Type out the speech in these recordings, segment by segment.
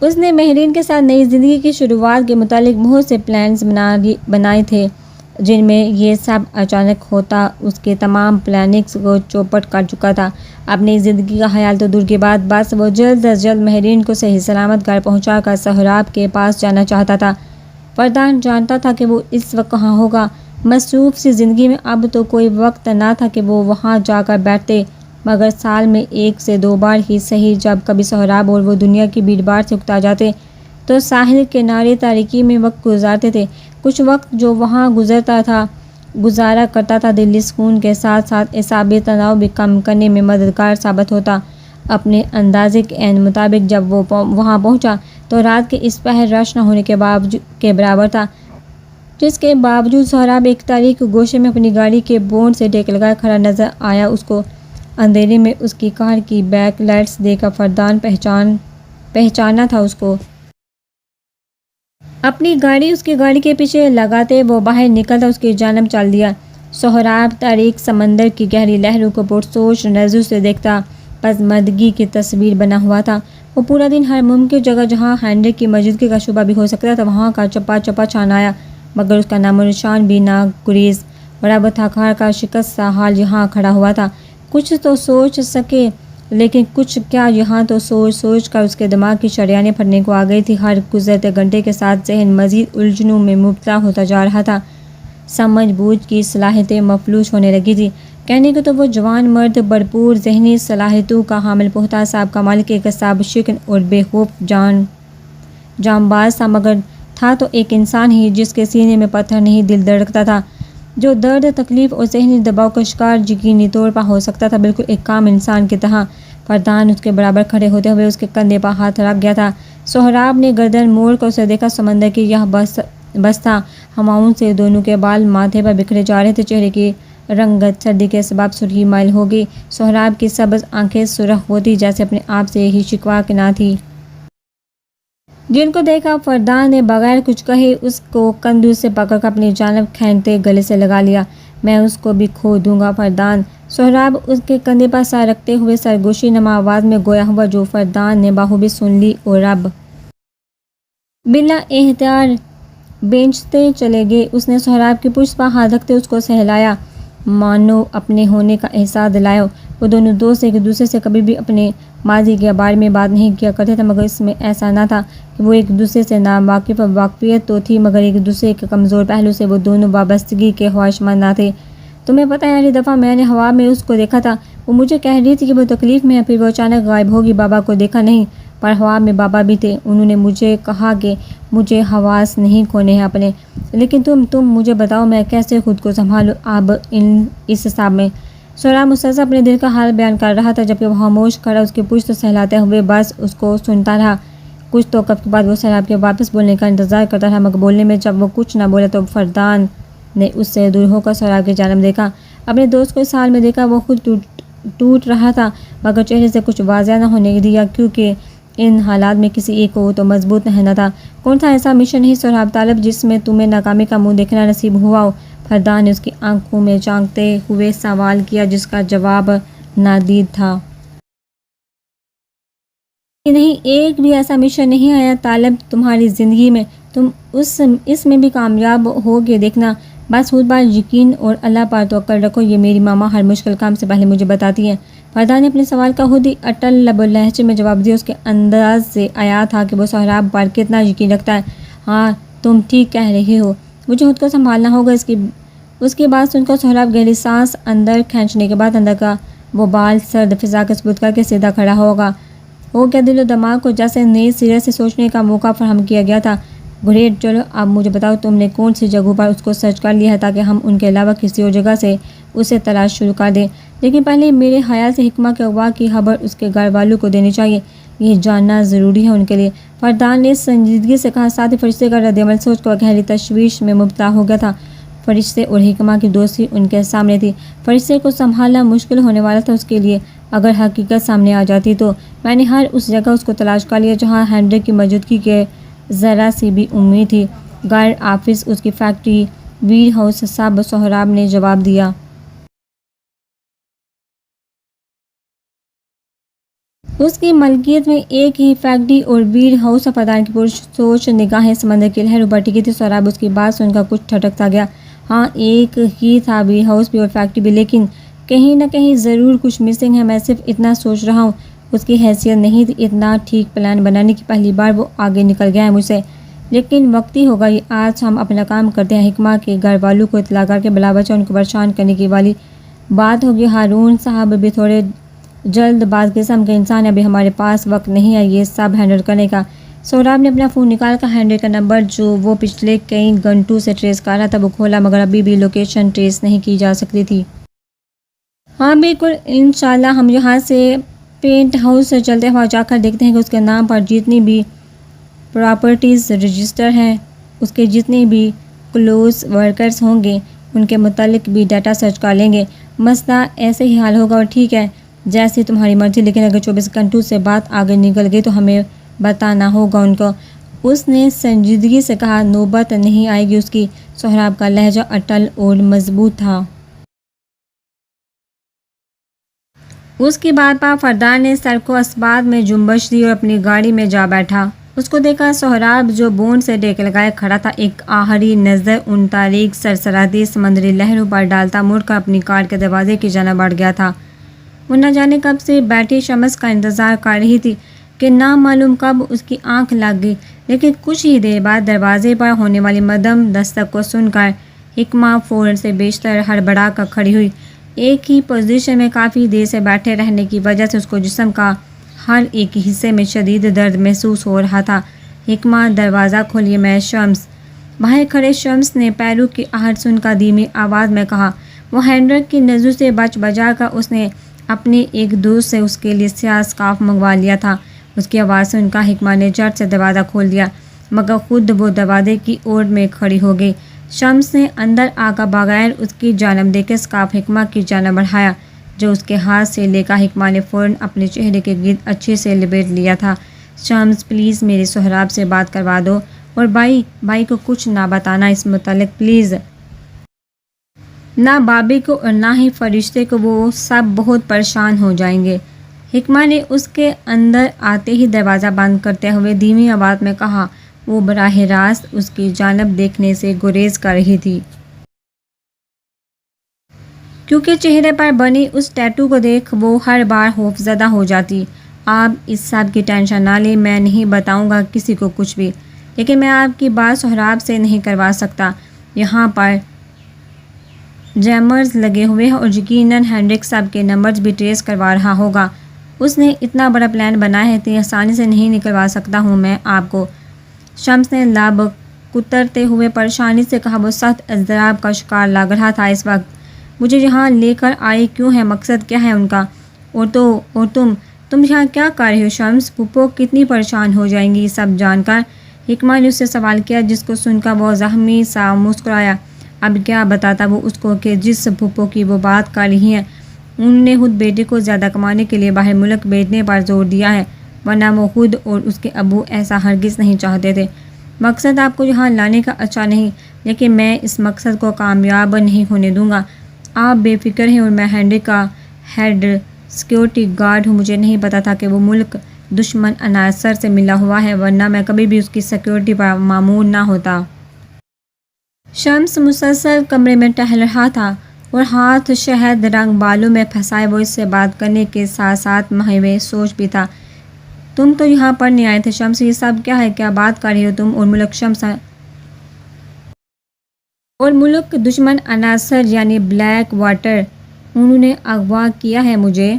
اس نے ماہرین کے ساتھ نئی زندگی کی شروعات کے متعلق بہت سے پلانز بنائے تھے، جن میں یہ سب اچانک ہوتا اس کے تمام پلاننگز کو چوپٹ کر چکا تھا۔ اپنی زندگی کا خیال تو دور کی بات، بس وہ جلد از جلد ماہرین کو صحیح سلامت گھر پہنچا کر سہراب کے پاس جانا چاہتا تھا۔ فردان جانتا تھا کہ وہ اس وقت کہاں ہوگا۔ مصروف سی زندگی میں اب تو کوئی وقت نہ تھا کہ وہ وہاں جا کر بیٹھتے، مگر سال میں 1 سے 2 بار ہی صحیح جب کبھی سہراب اور وہ دنیا کی بھیڑ بھاڑ سے اکتا جاتے تو ساحل کنارے تاریکی میں وقت گزارتے تھے۔ کچھ وقت جو وہاں گزارا کرتا تھا دلی سکون کے ساتھ ساتھ اعصابی تناؤ بھی کم کرنے میں مددگار ثابت ہوتا۔ اپنے اندازے کے عین مطابق جب وہ وہاں پہنچا تو رات کے اس پہر رش نہ ہونے کے برابر تھا، جس کے باوجود سہراب ایک تاریک گوشے میں اپنی گاڑی کے بونٹ سے ٹیک لگائے کھڑا نظر آیا۔ اس کو اندھیرے میں اس کی کار کی بیک لائٹس دیکھ کر فردان پہچانا تھا اس کو۔ اپنی گاڑی اس کی گاڑی کے پیچھے لگاتے وہ باہر نکلتا اس کی جانب چل دیا۔ سہراب تاریک سمندر کی گہری لہروں کو پرسوچ نظروں سے دیکھتا پسماندگی کی تصویر بنا ہوا تھا۔ وہ پورا دن ہر ممکن جگہ جہاں ہینڈریک کی موجودگی کا شبہ بھی ہو سکتا تھا وہاں کا چپا چپا چھان آیا، مگر اس کا نام و نشان بھی نہ گریز، اور اب تھک ہار کا شکست سا حال یہاں کھڑا ہوا تھا۔ کچھ تو سوچ سکے لیکن کچھ کیا، یہاں تو سوچ کر اس کے دماغ کی شریانیں پھٹنے کو آ گئی تھی۔ ہر گزرتے گھنٹے کے ساتھ ذہن مزید الجھنوں میں مبتلا ہوتا جا رہا تھا، سمجھ بوجھ کی صلاحیتیں مفلوج ہونے لگی تھی۔ کہنے کو تو وہ جوان مرد بھرپور ذہنی صلاحیتوں کا حامل پختہ سابقہ مالک ایک اعصاب شکن اور بے خوف جانباز تھا، مگر تھا تو ایک انسان ہی جس کے سینے میں پتھر نہیں دل دھڑکتا تھا، جو درد تکلیف اور ذہنی دباؤ کا شکار یقینی طور پر ہو سکتا تھا، بالکل ایک عام انسان کی طرح۔ فردان اس کے برابر کھڑے ہوتے ہوئے اس کے کندھے پر ہاتھ رکھ گیا تھا۔ سہراب نے گردن موڑ کر اسے دیکھا۔ سمندر کی یہ بس تھا، ہواؤں سے دونوں کے بال ماتھے پر بکھرے جا رہے تھے، چہرے کی رنگت سردی کے سبب سرخی مائل ہو گئی، سہراب کی سبز آنکھیں سرخ ہوتی جیسے اپنے آپ سے ہی شکوہ کناں تھی۔ جن کو دیکھا فردان نے بغیر کچھ کہے اس کو کندھوں سے پکڑ کر اپنی جانب کھینچتے گلے سے لگا لیا۔ میں اس کو بھی کھو دوں گا فردان، سہراب اس کے کندھے پر سر رکھتے ہوئے سرگوشی نما آواز میں گویا ہوا، جو فردان نے بخوبی سن لی، اور اب بلا اختیار بینچتے چلے گئے۔ اس نے سہراب کی پشت پر ہاتھ رکھتے اس کو سہلایا، مانو اپنے ہونے کا احساس دلایا۔ وہ دونوں دوست ایک دوسرے سے کبھی بھی اپنے ماضی کے بارے میں بات نہیں کیا کرتے تھے، مگر اس میں ایسا نہ تھا کہ وہ ایک دوسرے سے ناواقف، واقفیت تو تھی مگر ایک دوسرے کے کمزور پہلو سے وہ دونوں وابستگی کے خواہشمند نہ تھے۔ تمہیں پتہ ہے اگلی دفعہ میں نے ہوا میں اس کو دیکھا تھا، وہ مجھے کہہ رہی تھی کہ وہ تکلیف میں ہے، پھر وہ اچانک غائب ہوگی۔ بابا کو دیکھا نہیں، پر ہوا میں بابا بھی تھے، انہوں نے مجھے کہا کہ مجھے حواس نہیں کھونے ہیں اپنے۔ لیکن تم مجھے بتاؤ میں کیسے خود کو سنبھالوں اب اس حساب میں؟ سہراب مسلسل اپنے دل کا حال بیان کر رہا تھا، جبکہ وہ خاموش کھڑا اس کی پشت سہلاتے ہوئے بس اس کو سنتا رہا۔ کچھ توقف کے بعد وہ سہراب کے واپس بولنے کا انتظار کرتا رہا، مگر بولنے میں جب وہ کچھ نہ بولا تو فردان نے اس سے دور ہو کر سہراب کی جانب دیکھا۔ اپنے دوست کو اس حال میں دیکھا وہ خود ٹوٹ رہا تھا، مگر چہرے سے کچھ واضح نہ ہونے دیا، کیونکہ ان حالات میں کسی ایک کو تو مضبوط رہنا تھا۔ کون تھا ایسا مشن نہیں سہراب طالب جس میں تمہیں ناکامی کا منہ دیکھنا نصیب ہوا ہو؟ فردان نے اس کی آنکھوں میں جھانکتے ہوئے سوال کیا، جس کا جواب نادید تھا۔ نہیں، ایک بھی ایسا مشن نہیں آیا طالب تمہاری زندگی میں، تم اس میں بھی کامیاب ہوگے دیکھنا، بس خود پر یقین اور اللہ پر توکل رکھو، یہ میری ماما ہر مشکل کام سے پہلے مجھے بتاتی ہیں۔ فردان نے اپنے سوال کا خود ہی اٹل لب و لہجے میں جواب دیا۔ اس کے انداز سے آیا تھا کہ وہ سہراب پر کتنا یقین رکھتا ہے۔ ہاں تم ٹھیک کہہ رہے ہو، مجھے خود کو سنبھالنا ہوگا۔ اس کی بات سن کر سہراب گہری سانس اندر کھینچنے کے بعد اندر کا وہ بال سرد فضا کے ثبوت کر کے سیدھا کھڑا ہو گیا، دل و دماغ کو جیسے نئے سرے سے سوچنے کا موقع فراہم کیا گیا تھا۔ گریٹ، چلو اب مجھے بتاؤ تم نے کون سی جگہوں پر اس کو سرچ کر لیا ہے تاکہ ہم ان کے علاوہ کسی اور جگہ سے اسے تلاش شروع کر دیں۔ لیکن پہلے میرے خیال سے حکمہ کے اغوا کی خبر اس کے گھر والوں کو دینی چاہیے، یہ جاننا ضروری ہے ان کے لیے، فردان نے سنجیدگی سے کہا۔ ساتھ ہی فرشتے کا رد عمل سوچ کر گہری تشویش میں مبتلا ہو گیا تھا۔ فرشتے اور حکمہ کی دوستی ان کے سامنے تھی، فرشتے کو سنبھالنا مشکل ہونے والا تھا اس کے لیے۔ اگر حقیقت سامنے آ جاتی تو میں نے ہر اس جگہ اس کو تلاش کر لیا جہاں ہینڈریک کی موجودگی کے ذرا سی بھی امید تھی، گھر، آفس، اس کی فیکٹری، ویئر ہاؤس، سب، سہراب نے جواب دیا۔ اس کی ملکیت میں ایک ہی فیکٹری اور ویئر ہاؤس افادان کی پرسوچ نگاہیں سمندر کی لہروں پر ٹکی تھی۔ سہراب اس کی بات سن کر کچھ ٹھٹک سا گیا۔ ہاں ایک ہی تھا، ویئر ہاؤس بھی اور فیکٹری بھی، لیکن کہیں نہ کہیں ضرور کچھ مسنگ ہے۔ میں صرف اتنا سوچ رہا ہوں۔ اس کی حیثیت نہیں تھی اتنا ٹھیک پلان بنانے کی، پہلی بار وہ آگے نکل گیا ہے مجھ سے، لیکن وقت ہی ہوگا یہ۔ آج ہم اپنا کام کرتے ہیں، حکمہ کے گھر والوں کو اطلاع کر کے بلا بچہ ان کو پریشان کرنے کی والی بات ہوگی۔ ہارون صاحب بھی تھوڑے جلد باز قسم کے انسان ہیں، ابھی ہمارے پاس وقت نہیں ہے یہ سب ہینڈل کرنے کا۔ سہراب نے اپنا فون نکال کر ہینڈل کا نمبر جو وہ پچھلے کئی گھنٹوں سے ٹریس کر رہا تھا وہ کھولا، مگر ابھی بھی لوکیشن ٹریس نہیں کی جا سکتی تھی۔ ہاں بالکل، انشاءاللہ ہم یہاں سے پینٹ ہاؤس سے چلتے ہیں، جا کر دیکھتے ہیں کہ اس کے نام پر جتنی بھی پراپرٹیز رجسٹر ہیں، اس کے جتنے بھی کلوز ورکرز ہوں گے ان کے متعلق بھی ڈیٹا سرچ کر لیں گے۔ مسئلہ ایسے ہی حل ہوگا، اور ٹھیک ہے جیسی تمہاری مرضی، لیکن اگر 24 گھنٹوں سے بات آگے نکل گئی تو ہمیں بتانا ہوگا ان کو۔ اس نے سنجیدگی سے کہا۔ نوبت نہیں آئے گی اس کی۔ سہراب کا لہجہ اٹل اور مضبوط تھا۔ اس کی بات پر فردان نے سر کو اسباب میں جنبش دی اور اپنی گاڑی میں جا بیٹھا۔ اس کو دیکھا سہراب جو بونٹ سے ٹیک لگائے کھڑا تھا، ایک آخری نظر ان تاریک سرسراتی سمندری لہروں پر ڈالتا مڑ کر اپنی کار کے دروازے کی جانب بڑھ گیا تھا۔ وہ نہ جانے کب سے بیٹھی شمس کا انتظار کر رہی تھی کہ نامعلوم کب اس کی آنکھ لگ گئی، لیکن کچھ ہی دیر بعد دروازے پر ہونے والی مدھم دستک کو سن کر حکمہ فوراً سے بیشتر ہڑبڑا کر کھڑی ہوئی۔ ایک ہی پوزیشن میں کافی دیر سے بیٹھے رہنے کی وجہ سے اس کو جسم کا ہر ایک حصے میں شدید درد محسوس ہو رہا تھا۔ حکمہ دروازہ کھولیے، میں شمس۔ باہر کھڑے شمس نے پیروں کی آہٹ سن کر دھیمی آواز میں کہا۔ وہ ہینڈل کی نظروں سے بچ بچا کر اس نے اپنے ایک دوست سے اس کے لیے سیاہ اسکارف منگوا لیا تھا۔ اس کی آواز سن کر حکمہ نے جھٹ سے دروازہ کھول دیا، مگر خود وہ دروازے کی اوٹ میں کھڑی ہو گئی۔ شمس نے اندر آ کر بغیر اس کی جانب دیکھے اسکارف حکمہ کی جانب بڑھایا، جو اس کے ہاتھ سے لے کر حکمہ نے فوراً اپنے چہرے کے گرد اچھے سے لپیٹ لیا تھا۔ شمس پلیز میرے سہراب سے بات کروا دو، اور بھائی کو کچھ نہ بتانا اس متعلق پلیز، نہ بابی کو اور نہ ہی فرشتے کو، وہ سب بہت پریشان ہو جائیں گے۔ حکمہ نے اس کے اندر آتے ہی دروازہ بند کرتے ہوئے دھیمی آواز میں کہا۔ وہ براہ راست اس کی جانب دیکھنے سے گریز کر رہی تھی، کیونکہ چہرے پر بنی اس ٹیٹو کو دیکھ وہ ہر بار خوفزدہ ہو جاتی۔ آپ اس سب کی ٹینشن نہ لیں، میں نہیں بتاؤں گا کسی کو کچھ بھی، لیکن میں آپ کی بات سہراب سے نہیں کروا سکتا۔ یہاں پر جیمرز لگے ہوئے ہیں اور یقیناً ہینڈرک صاحب کے نمبرز بھی ٹریس کروا رہا ہوگا۔ اس نے اتنا بڑا پلان بنایا ہے، اتنی آسانی سے نہیں نکلوا سکتا ہوں میں آپ کو۔ شمس نے لب کترتے ہوئے پریشانی سے کہا۔ وہ سخت اضطراب کا شکار لگ رہا تھا اس وقت۔ مجھے یہاں لے کر آئے کیوں ہیں؟ مقصد کیا ہے ان کا؟ اور تم یہاں کیا کر رہے ہو شمس؟ پھپھو کتنی پریشان ہو جائیں گی یہ سب جان کر؟ حکمہ نے اس سے سوال کیا، جس کو سن کر وہ زخمی سا مسکرایا۔ اب کیا بتاتا وہ اس کو کہ جس پھپھو کی وہ بات کر رہی ہیں انہوں نے خود بیٹے کو زیادہ کمانے کے لیے باہر ملک بھیجنے پر زور دیا ہے، ورنہ وہ خود اور اس کے ابو ایسا ہرگز نہیں چاہتے تھے۔ مقصد آپ کو یہاں لانے کا اچھا نہیں، لیکن میں اس مقصد کو کامیاب نہیں ہونے دوں گا۔ آپ بے فکر ہیں اور میں ہینڈی کا ہیڈ سیکیورٹی گارڈ ہوں۔ مجھے نہیں پتا تھا کہ وہ ملک دشمن عناصر سے ملا ہوا ہے، ورنہ میں کبھی بھی اس کی سیکیورٹی پر مامور نہ ہوتا۔ شمس مسلسل کمرے میں ٹہل رہا تھا اور ہاتھ شہد رنگ بالوں میں پھنسائے وہ اس سے بات کرنے کے ساتھ ساتھ محو سوچ بھی تھا۔ تم تو یہاں پڑھنے آئے تھے شمس، یہ سب کیا ہے؟ کیا بات کر رہی ہو تم؟ اور ملک شمس اور ملک دشمن عناصر یعنی بلیک واٹر، انہوں نے اغوا کیا ہے مجھے۔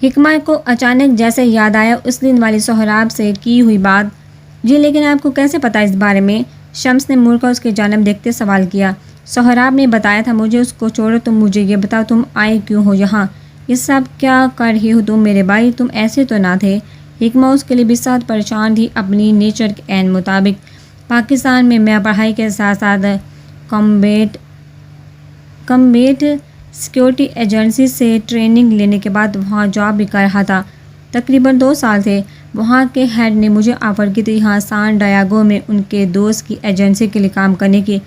حکمہ کو اچانک جیسے یاد آیا اس دن والی سہراب سے کی ہوئی بات۔ جی لیکن آپ کو کیسے پتا اس بارے میں؟ شمس نے مڑ کر اس کی جانب دیکھتے سوال کیا۔ سہراب نے بتایا تھا مجھے۔ اس کو چھوڑو، تم مجھے یہ بتاؤ تم آئے کیوں ہو یہاں؟ یہ سب کیا کر رہی ہو تم میرے بھائی؟ تم ایسے تو نہ تھے۔ حکمہ اس کے لیے بھی ساتھ پریشان تھی اپنی نیچر کے عین مطابق۔ پاکستان میں پڑھائی کے ساتھ ساتھ کمبیٹ سیکیورٹی ایجنسی سے ٹریننگ لینے کے بعد وہاں جاب بھی کر رہا تھا۔ تقریباً 2 سال تھے۔ وہاں کے ہیڈ نے مجھے آفر کی تھی یہاں سان ڈیاگو میں ان کے دوست کی ایجنسی کے لیے کام کرنے کی۔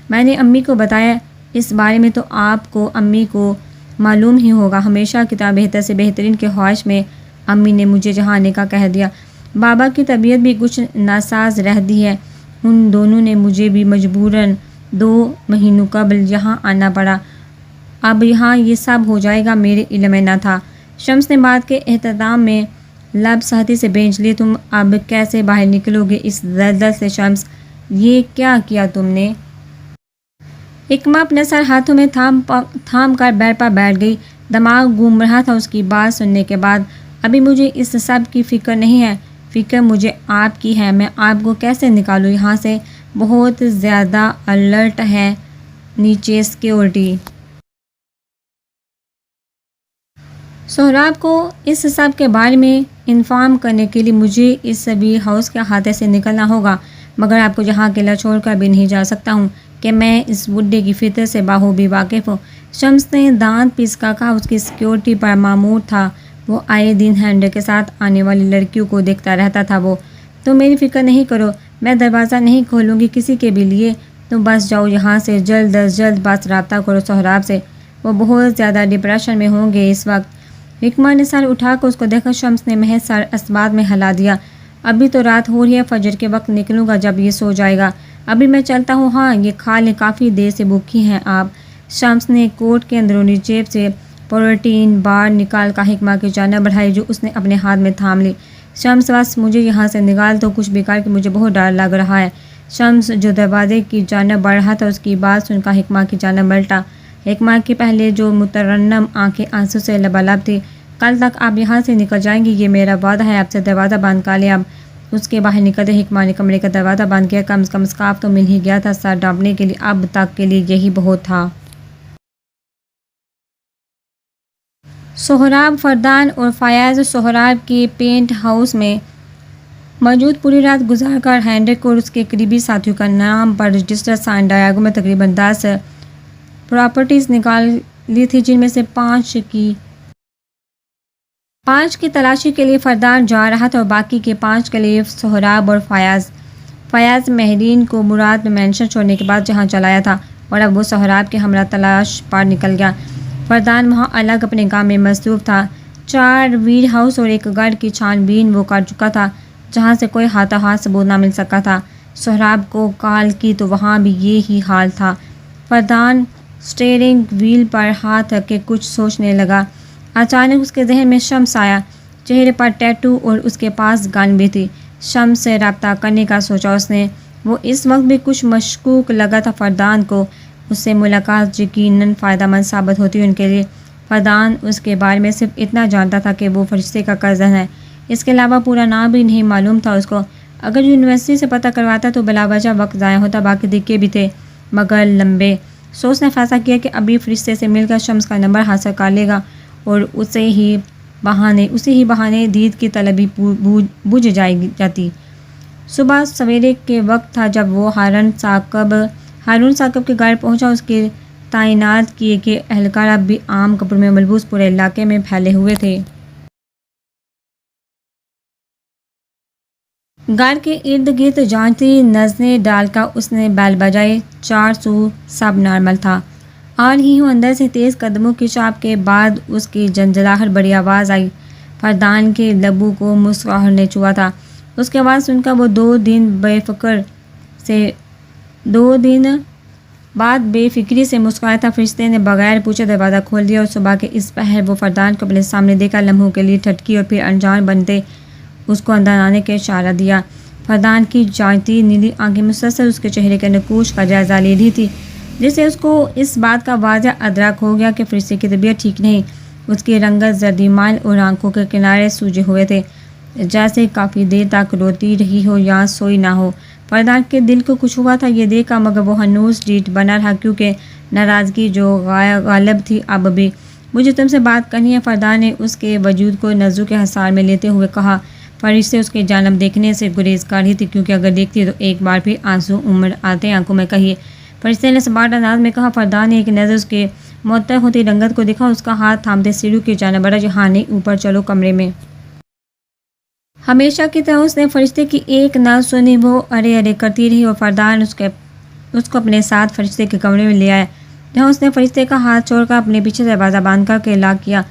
میں نے امی کو بتایا اس بارے میں تو آپ کو امی کو معلوم ہی ہوگا، ہمیشہ کتاب بہتر سے بہترین کے خواہش میں امی نے مجھے جہاں آنے کا کہہ دیا۔ بابا کی طبیعت بھی کچھ ناساز رہتی ہے، ان دونوں نے مجھے بھی مجبوراً 2 مہینوں قبل یہاں آنا پڑا۔ اب یہاں یہ سب ہو جائے گا میرے علم میں نہ تھا۔ شمس نے بات کے اختتام میں لب سختی سے بھینچ لیے۔ تم اب کیسے باہر نکلو گے اس دلدل سے شمس؟ یہ کیا کیا تم نے؟ حکمہ اپنے سر ہاتھوں میں تھام کر بیڈ پر بیٹھ گئی۔ دماغ گھوم رہا تھا اس کی بات سننے کے بعد۔ ابھی مجھے اس سب کی فکر نہیں ہے، فکر مجھے آپ کی ہے۔ میں آپ کو کیسے نکالوں یہاں سے؟ بہت زیادہ الرٹ ہے نیچے سیکیورٹی۔ سہراب کو اس سب کے بارے میں انفارم کرنے کے لیے مجھے اس ویر ہاؤس کے احاطے سے نکلنا ہوگا، مگر آپ کو یہاں اکیلا چھوڑ کر بھی نہیں جا سکتا ہوں کہ میں اس بڈھے کی فطرت سے بخوبی واقف ہوں۔ شمس نے دانت پیس کر کہا۔ اس کی سیکیورٹی پر مامور تھا، وہ آئے دن ہینڈل کے ساتھ آنے والی لڑکیوں کو دیکھتا رہتا تھا۔ وہ تم میری فکر نہیں کرو، میں دروازہ نہیں کھولوں گی کسی کے بھی لیے، تم بس جاؤ یہاں سے، جلد از جلد بس رابطہ کرو سہراب سے، وہ بہت زیادہ ڈپریشن میں ہوں گے اس وقت۔ حکمہ نے سر اٹھا کر اس کو دیکھا۔ شمس نے محض سر اسبات میں ہلا دیا۔ ابھی تو رات ہو رہی ہے، فجر کے وقت نکلوں گا جب یہ سو جائے گا۔ ابھی میں چلتا ہوں۔ ہاں یہ کھا لیں، کافی دیر سے بھوکی ہیں آپ۔ شمس نے کوٹ کے اندرونی جیب سے پروٹین بار نکال کر حکمہ کی جانب بڑھائی، جو اس نے اپنے ہاتھ میں تھام لی۔ شمس بس مجھے یہاں سے نکال دو، کچھ بھی کر کے مجھے بہت ڈر لگ رہا ہے۔ شمس جو دروازے کی جانب بڑھ رہا تھا، اس کی بات سن کر حکمہ کی جانب پلٹا۔ حکمہ کی پہلے جو مترنم آنکھیں آنسو سے لبالب تھی۔ کل تک آپ یہاں سے نکل جائیں گی، یہ میرا وعدہ ہے آپ سے، دروازہ بند کر لیں اب۔ اس کے باہر نکلتے حکمہ نے کمرے کا دروازہ بند کیا۔ کم از کم اسکارف تو مل ہی گیا تھا سر ڈھانپنے کے لیے، اب تک کے لیے یہی بہت تھا۔ سہراب، فردان اور فیاض سہراب کے پینٹ ہاؤس میں موجود پوری رات گزار کر ہینڈرک اور اس کے قریبی ساتھیوں کا نام پر رجسٹر سائن ڈائیگو میں تقریباً 10 پراپرٹیز نکال لی تھی، جن میں سے 5 کی تلاشی کے لیے فردان جا رہا تھا اور باقی کے 5 کے لیے سہراب اور فیاض مہرین کو مراد میں مینشن چھوڑنے کے بعد جہاں چلایا تھا، اور اب وہ سہراب کے ہمراہ تلاش پر نکل گیا۔ فردان وہاں الگ اپنے کام میں مصروف تھا۔ 4 ویر ہاؤس اور ایک گھر کی چھان بین وہ کر چکا تھا جہاں سے کوئی ہاتھ ثبوت نہ مل سکا تھا۔ سہراب کو کال کی تو وہاں بھی یہی حال تھا۔ فردان سٹیئرنگ وہیل پر ہاتھ رکھ کے کچھ سوچنے لگا۔ اچانک اس کے ذہن میں شمس آیا، چہرے پر ٹیٹو اور اس کے پاس گن بھی تھی۔ شمس سے رابطہ کرنے کا سوچا اس نے۔ وہ اس وقت بھی کچھ مشکوک لگا تھا فردان کو، اس سے ملاقات یقیناً فائدہ مند ثابت ہوتی ان کے لیے۔ فردان اس کے بارے میں صرف اتنا جانتا تھا کہ وہ فرشتے کا کزن ہے، اس کے علاوہ پورا نام بھی نہیں معلوم تھا اس کو۔ اگر یونیورسٹی سے پتہ کرواتا تو بلا وجہ وقت ضائع ہوتا، باقی دکے بھی تھے مگر لمبے۔ سو اس نے فیصلہ کیا کہ ابھی فرشتے سے مل کر شمس کا نمبر حاصل کر لے گا اور اسی ہی بہانے دید کی طلبی بجھ جاتی۔ صبح سویرے کے وقت تھا جب وہ ہارون ثاقب کے گھر پہنچا۔ اس کے تعینات کیے گئے اہلکار اب بھی عام کپڑوں میں ملبوس پورے علاقے میں پھیلے ہوئے تھے۔ گھر کے ارد گرد جانچتی نظریں ڈال کر اس نے بیل بجائے۔ 4 سو سب نارمل تھا۔ آ رہی ہوں۔ اندر سے تیز قدموں کی چاپ کے بعد اس کی جھنجھلاہٹ بڑی آواز آئی۔ فردان کے لبوں کو مسکراہٹ نے چھوا تھا۔ اس کی آواز سن کر وہ 2 دن بعد بے فکری سے مسکرایا تھا۔ فرشتے نے بغیر پوچھے دروازہ کھول دیا اور صبح کے اس پہر وہ فردان کو اپنے سامنے دیکھا، لمحوں کے لیے ٹھٹکی اور پھر انجان بنتے اس کو اندر آنے کا اشارہ دیا۔ فردان کی جانچتی نیلی آنکھیں مسلسل اس کے چہرے کے نقوش کا جائزہ لے رہی تھی، جس سے اس کو اس بات کا واضح ادراک ہو گیا کہ فرشتے کی طبیعت ٹھیک نہیں۔ اس کی رنگت زردی مائل اور آنکھوں کے کنارے سوجے ہوئے تھے، جیسے کافی دیر تک روتی رہی ہو یا سوئی نہ ہو۔ فردان کے دل کو کچھ ہوا تھا یہ دیکھ کر، مگر وہ ہنوز ڈھیٹ بنا رہا کیونکہ ناراضگی جو غالب تھی اب بھی۔ مجھے تم سے بات کرنی ہے، فردان نے اس کے وجود کو نظروں کے حصار میں لیتے ہوئے کہا۔ فرشتے اس کی جانب دیکھنے سے گریز کر رہی تھی، کیونکہ اگر دیکھتی تو ایک بار پھر آنسو امڑ آتے آنکھوں میں۔ کہیے، فرشتے نے سپاٹ انداز میں کہا۔ فردان نے ایک نظر اس کے معطر ہوتی رنگت کو دیکھا، اس کا ہاتھ تھامتے سیڑھیوں کی جانب بڑھا۔ یہاں نہیں، اوپر چلو کمرے میں۔ ہمیشہ کی طرح اس نے فرشتے کی ایک نہ سنی، وہ ارے ارے کرتی رہی اور فردان اس کو اپنے ساتھ فرشتے کے کمرے میں لے آیا۔ جہاں اس نے فرشتے کا ہاتھ چھوڑ کر اپنے پیچھے دروازہ باندھ کر کے لاک کیا۔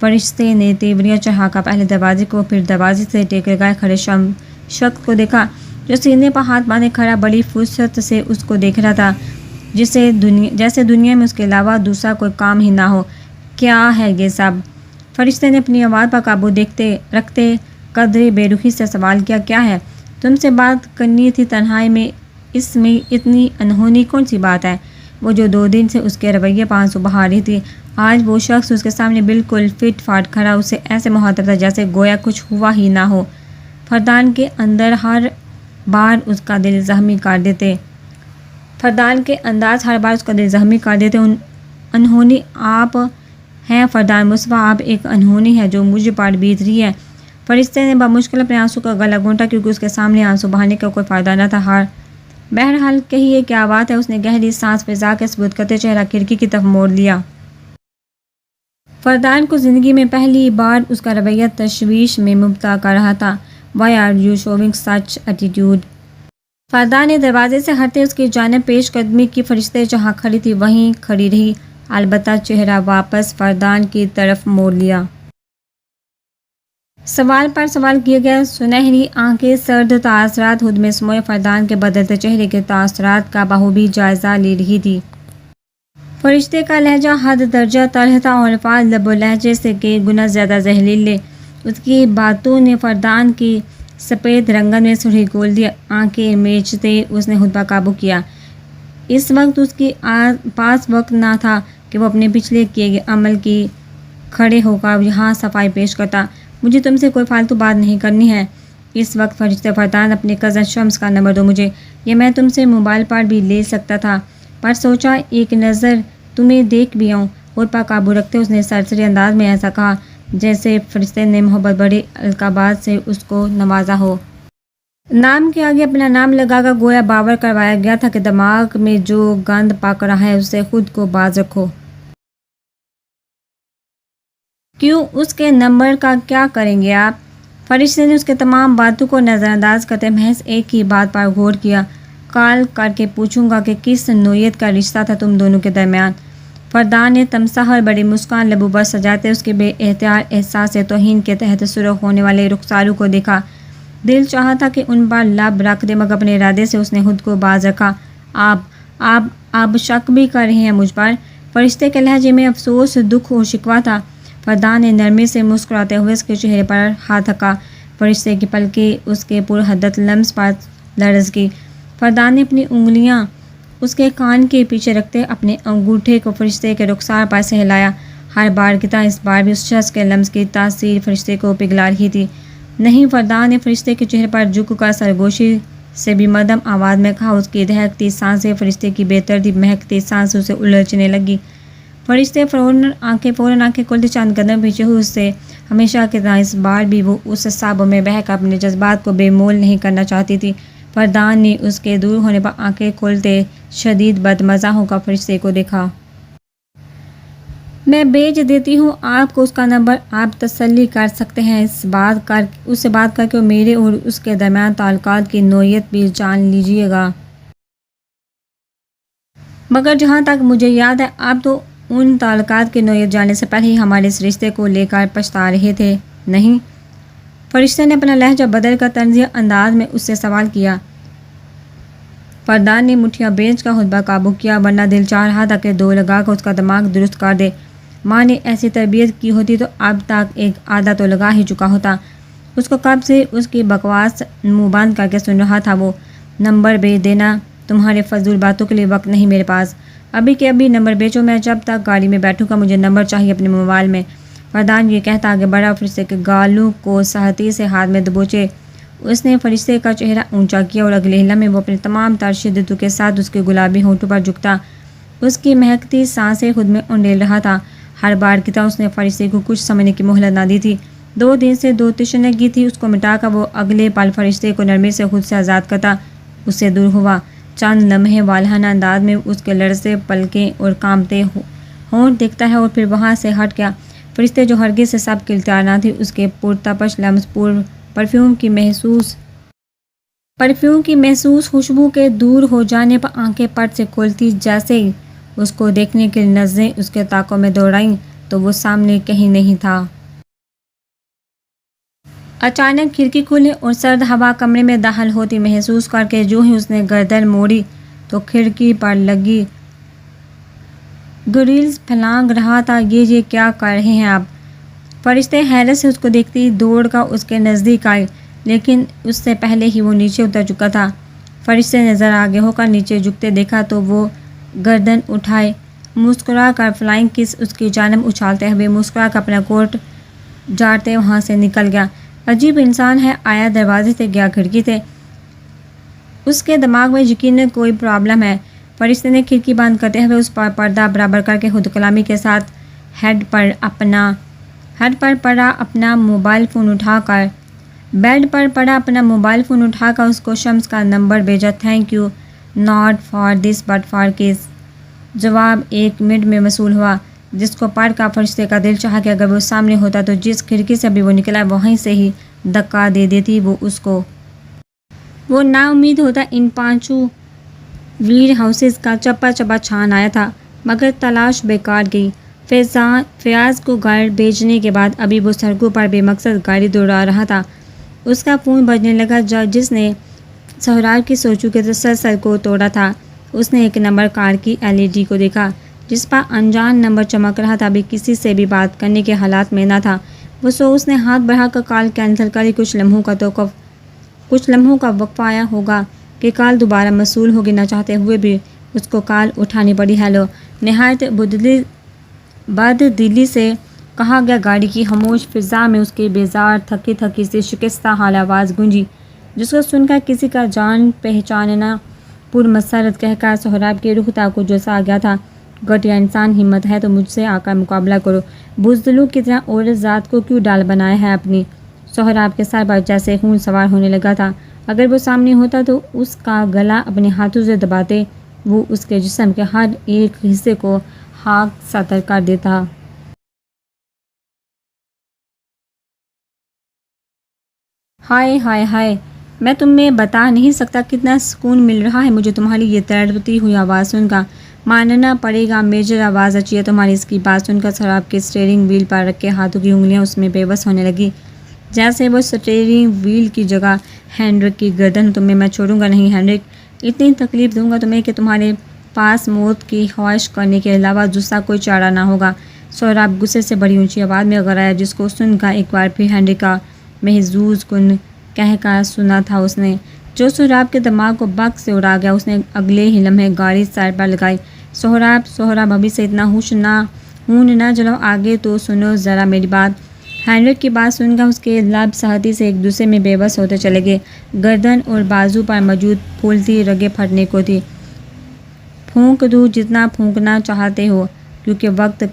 فرشتے نے تیوریاں چڑھا کر پہلے دروازے کو پھر دروازے سے ٹیک لگائے کھڑے شخص کو دیکھا جو سینے پر ہاتھ باندھے کھڑا بڑی فرصت سے اس کو دیکھ رہا تھا، جیسے دنیا میں اس کے علاوہ دوسرا کوئی کام ہی نہ ہو۔ کیا ہے یہ سب؟ فرشتے نے اپنی آواز پر قابو رکھتے قدرے بے رخی سے سوال کیا۔ کیا ہے؟ تم سے بات کرنی تھی تنہائی میں، اس میں اتنی انہونی کون سی بات ہے؟ وہ جو 2 دن سے اس کے رویے پر آنسو بہا رہی تھی، آج وہ شخص اس کے سامنے بالکل فٹ فاٹ کھڑا اسے ایسے مخاطب تھا جیسے گویا کچھ ہوا ہی نہ ہو۔ فردان کے اندر ہر بار اس کا دل زخمی کر دیتے انہونی آپ ہیں فردان مصطفیٰ، آپ ایک انہونی ہے جو مجھ پر بیت رہی ہے۔ فرشتے نے بمشکل اپنے آنسو کا گلا گھونٹا کیونکہ اس کے سامنے آنسو بہانے کا کوئی فائدہ نہ تھا۔ بہرحال کہیے کیا بات ہے؟ اس نے گہری سانس پھنسا کے ثبوت کرتے چہرہ کھڑکی کی طرف موڑ لیا۔ فردان کو زندگی میں پہلی بار اس کا رویہ تشویش میں مبتلا کر رہا تھا۔ Why are you showing such attitude؟ فردان نے دروازے سے ہٹتے اس کی جانب پیش قدمی کی۔ فرشتے جہاں کھڑی تھی وہیں کھڑی رہی، البتہ چہرہ واپس فردان کی طرف موڑ لیا۔ سوال پر سوال کیے گئے، سنہری آنکھیں، سرد تاثرات خود میں سموئے فردان کے بدلتے چہرے کے تاثرات کا بخوبی جائزہ لے رہی تھی۔ فرشتے کا لہجہ حد درجہ تلخ تھا اور الفاظ لب و لہجے سے کئی گنا زیادہ زہریلے۔ اس کی باتوں نے فردان کی سفید رنگن میں سرخی کھول دی۔ آنکھیں میچتے اس نے خود پر قابو کیا۔ اس وقت اس کے پاس وقت نہ تھا کہ وہ اپنے پچھلے کیے گئے عمل کی کھڑے ہو کر یہاں صفائی پیش کرتا۔ مجھے تم سے کوئی فالتو بات نہیں کرنی ہے اس وقت۔ فرشتے فردان، اپنے کزن شمس کا نمبر دو مجھے، یہ میں تم سے موبائل پر بھی لے سکتا تھا، پر سوچا ایک نظر تمہیں دیکھ بھی آؤں۔ خود پر قابو رکھتے اس نے سرسری انداز میں ایسا کہا جیسے فرشتے نے محبت بڑے القابات سے اس کو نوازا ہو۔ نام کے آگے اپنا نام لگا کر گویا باور کروایا گیا تھا کہ دماغ میں جو گند پک رہا ہے اس سے خود کو باز رکھو۔ کیوں؟ اس کے نمبر کا کیا کریں گے آپ؟ فرشتے نے اس کے تمام باتوں کو نظر انداز کرتے محض ایک ہی بات پر غور کیا۔ کال کر کے پوچھوں گا کہ کس نوعیت کا رشتہ تھا تم دونوں کے درمیان۔ فردان نے تمساح اور بڑی مسکان لبوں پر سجاتے اس کے بے اختیار احساس توہین کے تحت سرخ ہونے والے رخساروں کو دیکھا۔ دل چاہا تھا کہ ان پر لب رکھ دے مگر اپنے ارادے سے اس نے خود کو باز رکھا۔ آپ شک بھی کر رہے ہیں مجھ پر؟ فرشتے کے لہجے میں افسوس، دکھ اور شکوہ تھا۔ فردان نے نرمی سے مسکراتے ہوئے اس کے چہرے پر ہاتھ رکھا۔ فرشتے کی پلکیں اس کے پرحدت لمس پر لرز گئی۔ فردان نے اپنی انگلیاں اس کے کان کے پیچھے رکھتے اپنے انگوٹھے کو فرشتے کے رخسار پر سہلایا۔ ہر بار کی طرح اس بار بھی اس شخص کے لمس کی تاثیر فرشتے کو پگھلا رہی تھی۔ نہیں، فردان نے فرشتے کے چہرے پر جھک کر سرگوشی سے بھی مدھم آواز میں کہا۔ اس کی دہکتی سانسیں فرشتے کی بے ترتیب مہکتی سانسوں سے الجھنے لگی۔ فرشتے فوراً آنکھیں کھولتے چند قدم پیچھے ہوئے اس سے ہمیشہ کی طرح اس بار بھی وہ اس صحبہ میں بہہ کر اپنے جذبات کو بے مول نہیں کرنا چاہتی تھی۔ فردان نے اس کے دور ہونے پر آنکھیں کھولتے شدید بدمزہ ہو کر فرشتے کو دیکھا۔ میں بھیج دیتی ہوں آپ کو اس کا نمبر، آپ تسلی کر سکتے ہیں اس سے بات کر کے میرے اور اس کے درمیان تعلقات کی نوعیت بھی جان لیجیے گا۔ مگر جہاں تک مجھے یاد ہے آپ تو ان تعلقات کی نوعیت جاننے سے پہلے ہی ہمارے اس رشتے کو لے کر پچھتا رہے تھے، نہیں؟ فرشتے نے اپنا لہجہ بدل کر طنزیہ انداز میں اس سے سوال کیا۔ فردان نے مٹھیاں بینچ کا خود پر قابو کیا، ورنہ دل چاہ رہا تھا کہ 2 لگا کر اس کا دماغ درست کر دے۔ ماں نے ایسی تربیت کی ہوتی تو اب تک ایک آدھا تو لگا ہی چکا ہوتا۔ اس کو کب سے اس کی بکواس منہ بند کر کے سن رہا تھا وہ۔ نمبر بھیج دینا، تمہارے فضول باتوں کے لیے وقت نہیں میرے پاس۔ ابھی کے ابھی نمبر بیچو، میں جب تک گاڑی میں بیٹھوں گا مجھے نمبر چاہیے اپنے موبائل میں۔ فردان یہ کہتا آگے بڑھا، فرشتے کے گالوں کو سختی سے ہاتھ میں دبوچے اس نے فرشتے کا چہرہ اونچا کیا اور اگلے لمحے وہ اپنے تمام تر شدتوں کے ساتھ اس کے گلابی ہونٹوں پر جھکتا، اس کی مہکتی سانسیں خود میں انڈیل رہا تھا۔ ہر بار کی طرح اس نے فرشتے کو کچھ سمجھنے کی مہلت نہ دی تھی۔ 2 دن سے تشنگی تھی، اس کو مٹا کر وہ اگلے پل فرشتے کو نرمی سے خود سے آزاد کرتا اس سے دور ہوا۔ چند لمحے والہانہ انداز میں اس کے لرزتے پلکیں اور کانپتے ہونٹ دیکھتا ہے اور پھر وہاں سے ہٹ گیا۔ فرشتے جو ہرگز سے سب کے اختیار نہ تھی، اس کے پرتپش لمس پرفیوم کی محسوس خوشبو کے دور ہو جانے پر آنکھیں پٹ سے کھولتی جیسے اس کو دیکھنے کے لیے نظریں اس کے طاقوں میں دوڑائیں تو وہ سامنے کہیں نہیں تھا۔ اچانک کھڑکی کھلی اور سرد ہوا کمرے میں داخل ہوتی محسوس کر کے جو ہی اس نے گردن موڑی تو کھڑکی پر لگی گریلز پھلانگ رہا تھا۔ یہ کیا کر رہے ہیں آپ؟ فرشتے حیرت سے اس کو دیکھتی دوڑ کر اس کے نزدیک آئے، لیکن اس سے پہلے ہی وہ نیچے اتر چکا تھا۔ فرشتے نے ذرا آگے ہو کر نیچے جھکتے دیکھا تو وہ گردن اٹھائے مسکرا کر فلائنگ کس اس کی جانب اچھالتے ہوئے مسکرا کر اپنا کوٹ جاڑتے وہاں سے نکل گیا۔ عجیب انسان ہے، آیا دروازے سے گیا کھڑکی سے۔ اس کے دماغ میں یقیناً کوئی پرابلم ہے۔ فرشتے نے کھڑکی بند کرتے ہوئے اس پر پردہ برابر کر کے خود کلامی کے ساتھ ہیڈ پر پڑا اپنا موبائل فون اٹھا کر اس کو شمس کا نمبر بھیجا۔ Thank you not for this but for کس۔ جواب 1 منٹ میں موصول ہوا، جس کو پڑھ کر فرشتے کا دل چاہا کہ اگر وہ سامنے ہوتا تو جس کھڑکی سے ابھی وہ نکلا وہیں سے ہی دھکا دے دیتی وہ اس کو۔ وہ نا امید ہوتا ان 5 ویئر ہاؤسز کا چپا چھان آیا تھا، مگر تلاش بیکار گئی۔ فیاض کو گھر بھیجنے کے بعد ابھی وہ سڑکوں پر بے مقصد گاڑی دوڑا رہا تھا۔ اس کا فون بجنے لگا جس نے سہراب کی سوچوں کے تسلسل کو توڑا تھا۔ اس نے ایک نمبر کار کی LED کو دیکھا جس پر انجان نمبر چمک رہا تھا۔ ابھی کسی سے بھی بات کرنے کے حالات میں نہ تھا وہ، اس نے ہاتھ بڑھا کر کال کینسل کری۔ کچھ لمحوں کا وقفہ آیا ہوگا کہ کال دوبارہ موصول ہوگی، نہ چاہتے ہوئے بھی اس کو کال اٹھانی پڑی۔ ہیلو، نہایت بددلی سے کہا گیا۔ گاڑی کی خاموش فضا میں اس کی بیزار تھکی سی شکستہ حال آواز گونجی، جس کو سن کر کسی کا جان پہچاننا پرمسرت کہہ کر سہراب کے رخ کو جیسا آ گیا تھا۔ گھٹیا انسان، ہمت ہے تو مجھ سے آ کر مقابلہ کرو، بزدلوں کی طرح عورت ذات کو کیوں ڈال بنایا ہے اپنی؟ سہراب کے سر پر جیسے خون سوار ہونے لگا تھا۔ اگر وہ سامنے ہوتا تو اس کا گلا اپنے ہاتھوں سے دباتے وہ اس کے جسم کے ہر ایک حصے کو خاک سطر کر دیتا۔ ہائے ہائے ہائے، میں تمہیں بتا نہیں سکتا کتنا سکون مل رہا ہے مجھے تمہاری یہ تڑپتی ہوئی آواز سن کر۔ ماننا پڑے گا میجر، آواز اچھی ہے تمہاری۔ اس کی بات سن کر سہراب کے اسٹیئرنگ وہیل پر رکھے ہاتھوں کی انگلیاں اس میں بے بس ہونے لگی، جیسے وہ اسٹیئرنگ وہیل کی جگہ ہینڈرک کی گردن۔ تمہیں میں چھوڑوں گا نہیں ہینڈرک، اتنی تکلیف دوں گا تمہیں کہ تمہارے پاس موت کی خواہش کرنے کے علاوہ دوسرا کوئی چارہ نہ ہوگا۔ سہراب غصے سے بڑی اونچی آواز میں غرایا، جس کو سن کر ایک بار پھر ہینڈرک کا محظوظ کن کہہ کر سنا تھا اس نے، جو سہراب کے دماغ کو بگ سے اڑا گیا۔ اس نے اگلے ہی لمحے گاڑی سائڈ پر لگائی۔ سہراب ابھی سے اتنا خون نہ جلاؤ، آگے تو سنو ذرا میری بات۔ ہینڈرک کی بات سن کر اس کے لب سختی سے ایک دوسرے میں بے بس ہوتے چلے گئے۔ گردن اور بازو پر موجود پھولتی رگیں پھٹنے کو تھی۔ پھونک دوں جتنا پھونکنا چاہتے ہو، کیونکہ وقت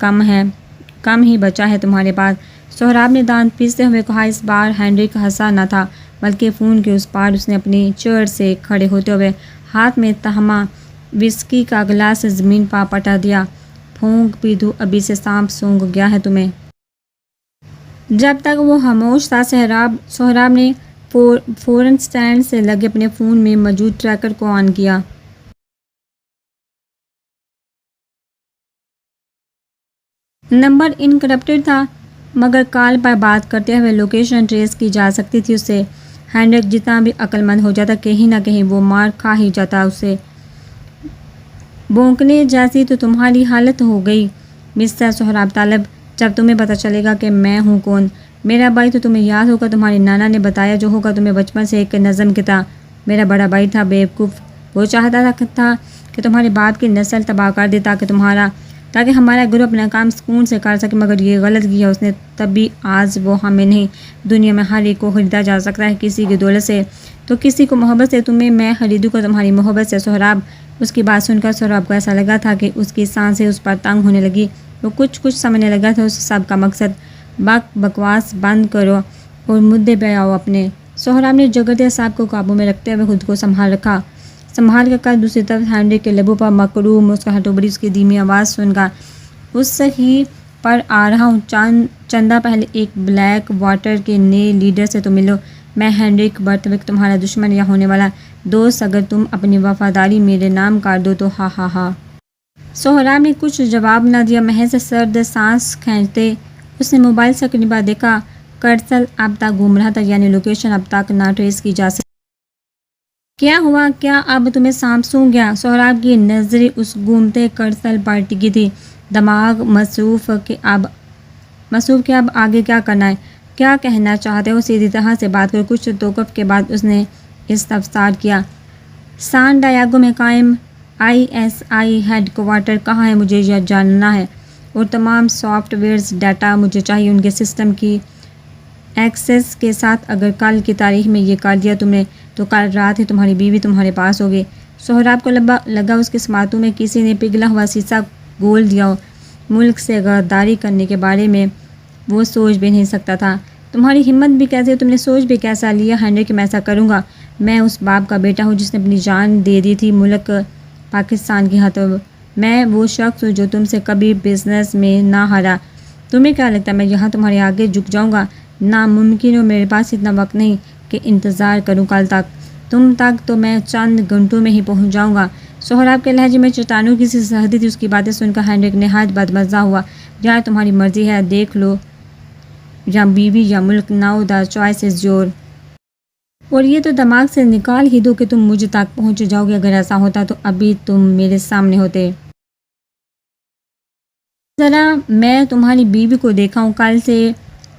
کم ہی بچا ہے تمہارے پاس۔ سہراب نے دانت پیستے ہوئے کہا۔ اس بار ہینڈرک ہنسا نہ تھا، بلکہ فون کے اس پار۔ اس نے اپنی چیئر سے کھڑے ہوتے ہوئے ہاتھ میں تہمہ وسکی کا گلاس زمین پر پٹا دیا۔ پھونک بھی دوں، ابھی سے سانپ سونگھ گیا ہے تمہیں۔ جب تک وہ خاموش تھا سہراب نے فوراً سٹینڈ سے لگے اپنے فون میں موجود ٹریکر کو آن کیا۔ نمبر انکرپٹڈ تھا، مگر کال پر بات کرتے ہوئے لوکیشن ٹریس کی جا سکتی تھی اسے۔ ہینڈرک جتنا بھی عقل مند ہو جاتا کہیں نہ کہیں وہ مار کھا ہی جاتا اسے۔ بھونکنے جیسی تو تمہاری حالت ہو گئی مسٹر سہراب طالب، جب تمہیں پتہ چلے گا کہ میں ہوں کون۔ میرا بھائی تو تمہیں یاد ہوگا، تمہاری نانا نے بتایا جو ہوگا تمہیں بچپن سے ایک نظم کی طرح۔ میرا بڑا بھائی تھا بیوقوف، وہ چاہتا تھا کہ تمہارے باپ کی نسل تباہ کر دے تاکہ ہمارا گروہ اپنا کام سکون سے کر سکے، مگر یہ غلط کیا اس نے۔ تب بھی آج وہ ہمیں نہیں، دنیا میں ہر ایک کو خریدا جا سکتا ہے، کسی کی دولت سے تو کسی کو محبت سے۔ تمہیں میں خریدوں گا تمہاری محبت سے سہراب۔ اس کی بات سن کر سہراب کو ایسا لگا تھا کہ اس کی سانسیں اس پر تنگ ہونے لگی۔ وہ کچھ سمجھنے لگا تھا اس سب کا مقصد۔ بکواس بند کرو اور مدعے پہ آؤ اپنے۔ سہراب نے جگرتے اعصاب کو قابو میں رکھتے ہوئے خود کو سنبھال کر دوسری طرف ہینڈرک کے لبوں پر مکروہ مسکراہٹ ابھری۔ اس کی دھیمی آواز سن کر اس ہی پر آ رہا ہوں، چندہ پہلے ایک بلیک واٹر کے نئے لیڈر سے تو ملو۔ میں ہینڈرک برتویک، تمہارا دشمن یا ہونے والا دوست۔ اگر تم اپنی وفاداری میرے نام کر دو تو ہا ہا ہا۔ سہراب نے کچھ جواب نہ دیا، محض سرد سانس کھینچتے اس نے موبائل سے اپنی بار دیکھا۔ کرسل اب تک گم رہا تھا، یعنی لوکیشن اب تک نہ ٹریس کی جا سکتی۔ کیا ہوا؟ کیا اب تمہیں سانپ سونگھ گیا؟ سہراب کی نظریں اس گھومتے کرسل پر ٹکی تھی، دماغ مصروف کہ اب آگے کیا کرنا ہے، کیا کہنا چاہتے ہو، سیدھی طرح سے بات کرو۔ کچھ توقف کے بعد اس نے استفسار کیا، سان ڈیاگو میں قائم ISI ہیڈ کوارٹر کہاں ہے؟ مجھے یہ جاننا ہے، اور تمام سافٹ ویئرز ڈیٹا مجھے چاہیے، ان کے سسٹم کی ایکسس کے ساتھ۔ اگر کل کی تاریخ میں یہ کر دیا تم نے تو کل رات ہی تمہاری بیوی تمہارے پاس ہوگی۔ سہراب کو لگا اس کے سماعتوں میں کسی نے پگھلا ہوا سیسا گھول دیا ہو۔ ملک سے غداری کرنے کے بارے میں وہ سوچ بھی نہیں سکتا تھا۔ تمہاری ہمت بھی کیسے، تم نے سوچ بھی کیسا لیا ہنری کہ میں ایسا کروں گا؟ میں اس باپ کا بیٹا ہوں جس نے اپنی جان دے دی تھی ملک پاکستان کی ہاتھوں۔ میں وہ شخص ہوں جو تم سے کبھی بزنس میں نہ ہارا۔ تمہیں کیا لگتا ہے میں یہاں تمہارے آگے جھک جاؤں گا؟ ناممکن ہو، میرے پاس اتنا وقت نہیں کہ انتظار کروں کل تک۔ تم تک تو میں چند گھنٹوں میں ہی پہنچ جاؤں گا۔ سہراب کے لہجے میں چٹانوں کی سی سردی تھی۔ اس کی باتیں سن کر ہینڈرک نہایت بدمزہ ہوا۔ یار تمہاری مرضی ہے، دیکھ لو، یا بیوی یا ملک، now the choice is your. اور یہ تو دماغ سے نکال ہی دو کہ تم مجھ تک پہنچ جاؤ گے۔ اگر ایسا ہوتا تو ابھی تم میرے سامنے ہوتے۔ ذرا میں تمہاری بیوی کو دیکھا ہوں، کل سے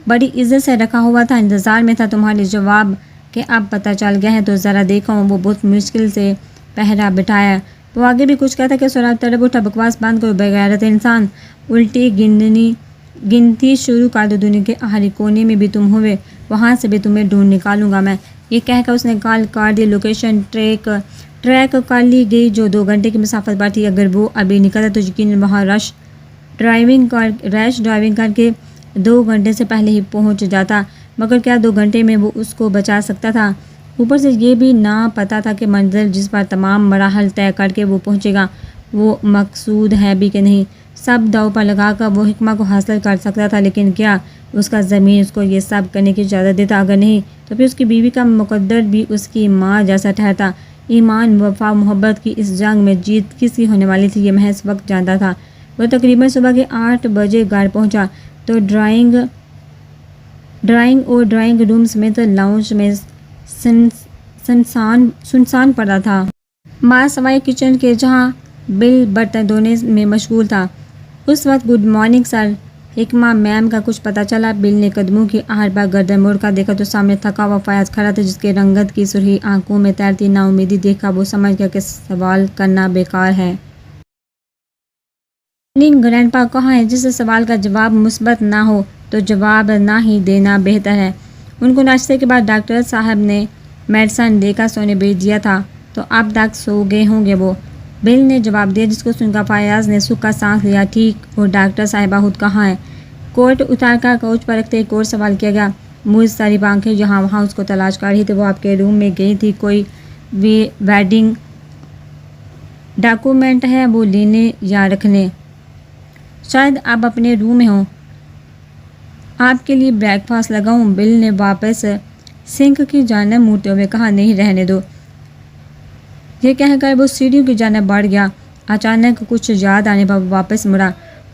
بڑی عزت سے رکھا ہوا تھا، انتظار میں تھا تمہارے جواب کہ اب پتہ چل گیا ہے تو ذرا دیکھا ہوں۔ وہ بہت مشکل سے پہرا بٹھایا۔ وہ آگے بھی کچھ کہتا کہ سہراب تڑپ اٹھا، بکواس بند کرو بغیرت انسان، الٹی گنتی شروع کر دو، دنیا کے آخری کونے میں بھی تم ہوئے، وہاں سے بھی تمہیں ڈھونڈ نکالوں گا میں۔ یہ کہہ کر اس نے کال کر دی۔ لوکیشن ٹریک کر لی گئی جو 2 گھنٹے کی مسافت پر تھی۔ اگر وہ ابھی نکلتا تو یقیناً وہاں ریش ڈرائیونگ کر کے 2 گھنٹے سے پہلے ہی پہنچ جاتا، مگر کیا 2 گھنٹے میں وہ اس کو بچا سکتا تھا؟ اوپر سے یہ بھی نہ پتہ تھا کہ منزل جس پر تمام مراحل طے کر کے وہ پہنچے گا وہ مقصود ہے بھی کہ نہیں۔ سب داؤ پر لگا کر وہ حکمہ کو حاصل کر سکتا تھا، لیکن کیا اس کا ضمیر اس کو یہ سب کرنے کی اجازت دیتا؟ اگر نہیں تو پھر اس کی بیوی کا مقدر بھی اس کی ماں جیسا ٹھہرتا۔ ایمان، وفا، محبت کی اس جنگ میں جیت کس کی ہونے والی تھی یہ محض وقت جانتا تھا۔ وہ تقریباً صبح کے 8 بجے گھر پہنچا تو ڈرائنگ اور ڈرائنگ روم سمیت لاؤنج میں سنسان پڑا تھا، ماں سوائے کچن کے جہاں بل برتن دھونے میں مشغول تھا۔ اس وقت گڈ مارننگ سر، حکمہ میم کا کچھ پتہ چلا؟ بل نے قدموں کی آہٹ پر گردن موڑ کر دیکھا تو سامنے تھکا ہوا فیاض کھڑا تھا، جس کے رنگت کی سرخی آنکھوں میں تیرتی نا امیدی دیکھ کر وہ سمجھ گیا کہ سوال کرنا بیکار ہے۔ گرینڈپا کہاں ہے؟ جس سوال کا جواب مثبت نہ ہو تو جواب نہ ہی دینا بہتر ہے۔ ان کو ناشتے کے بعد ڈاکٹر صاحب نے میڈیسن دے کر سونے بھیج دیا تھا تو اب تک سو گئے ہوں گے وہ، بل نے جواب دیا، جس کو سن کر فیاض نے سکھ کا سانس لیا۔ ٹھیک، اور ڈاکٹر صاحبہ خود کہاں ہے؟ کوٹ اتار کر کوچ پر رکھتے ایک اور سوال کیا گیا۔ مضطرب آنکھیں یہاں وہاں اس کو تلاش کر رہی تھی۔ وہ آپ کے روم میں گئی تھی، کوئی ویڈنگ ڈاکومنٹ ہے وہ لینے یا رکھنے؟ شاید آپ اپنے روم میں ہوں، آپ کے لیے بریک فاسٹ لگاؤں؟ بل نے واپس سنک کی جانب مڑتے ہوئے کہا، نہیں رہنے دو۔ یہ کہہ کر وہ سیڑھیوں کی جانب بڑھ گیا۔ اچانک کچھ یاد آنے پر واپس مڑا۔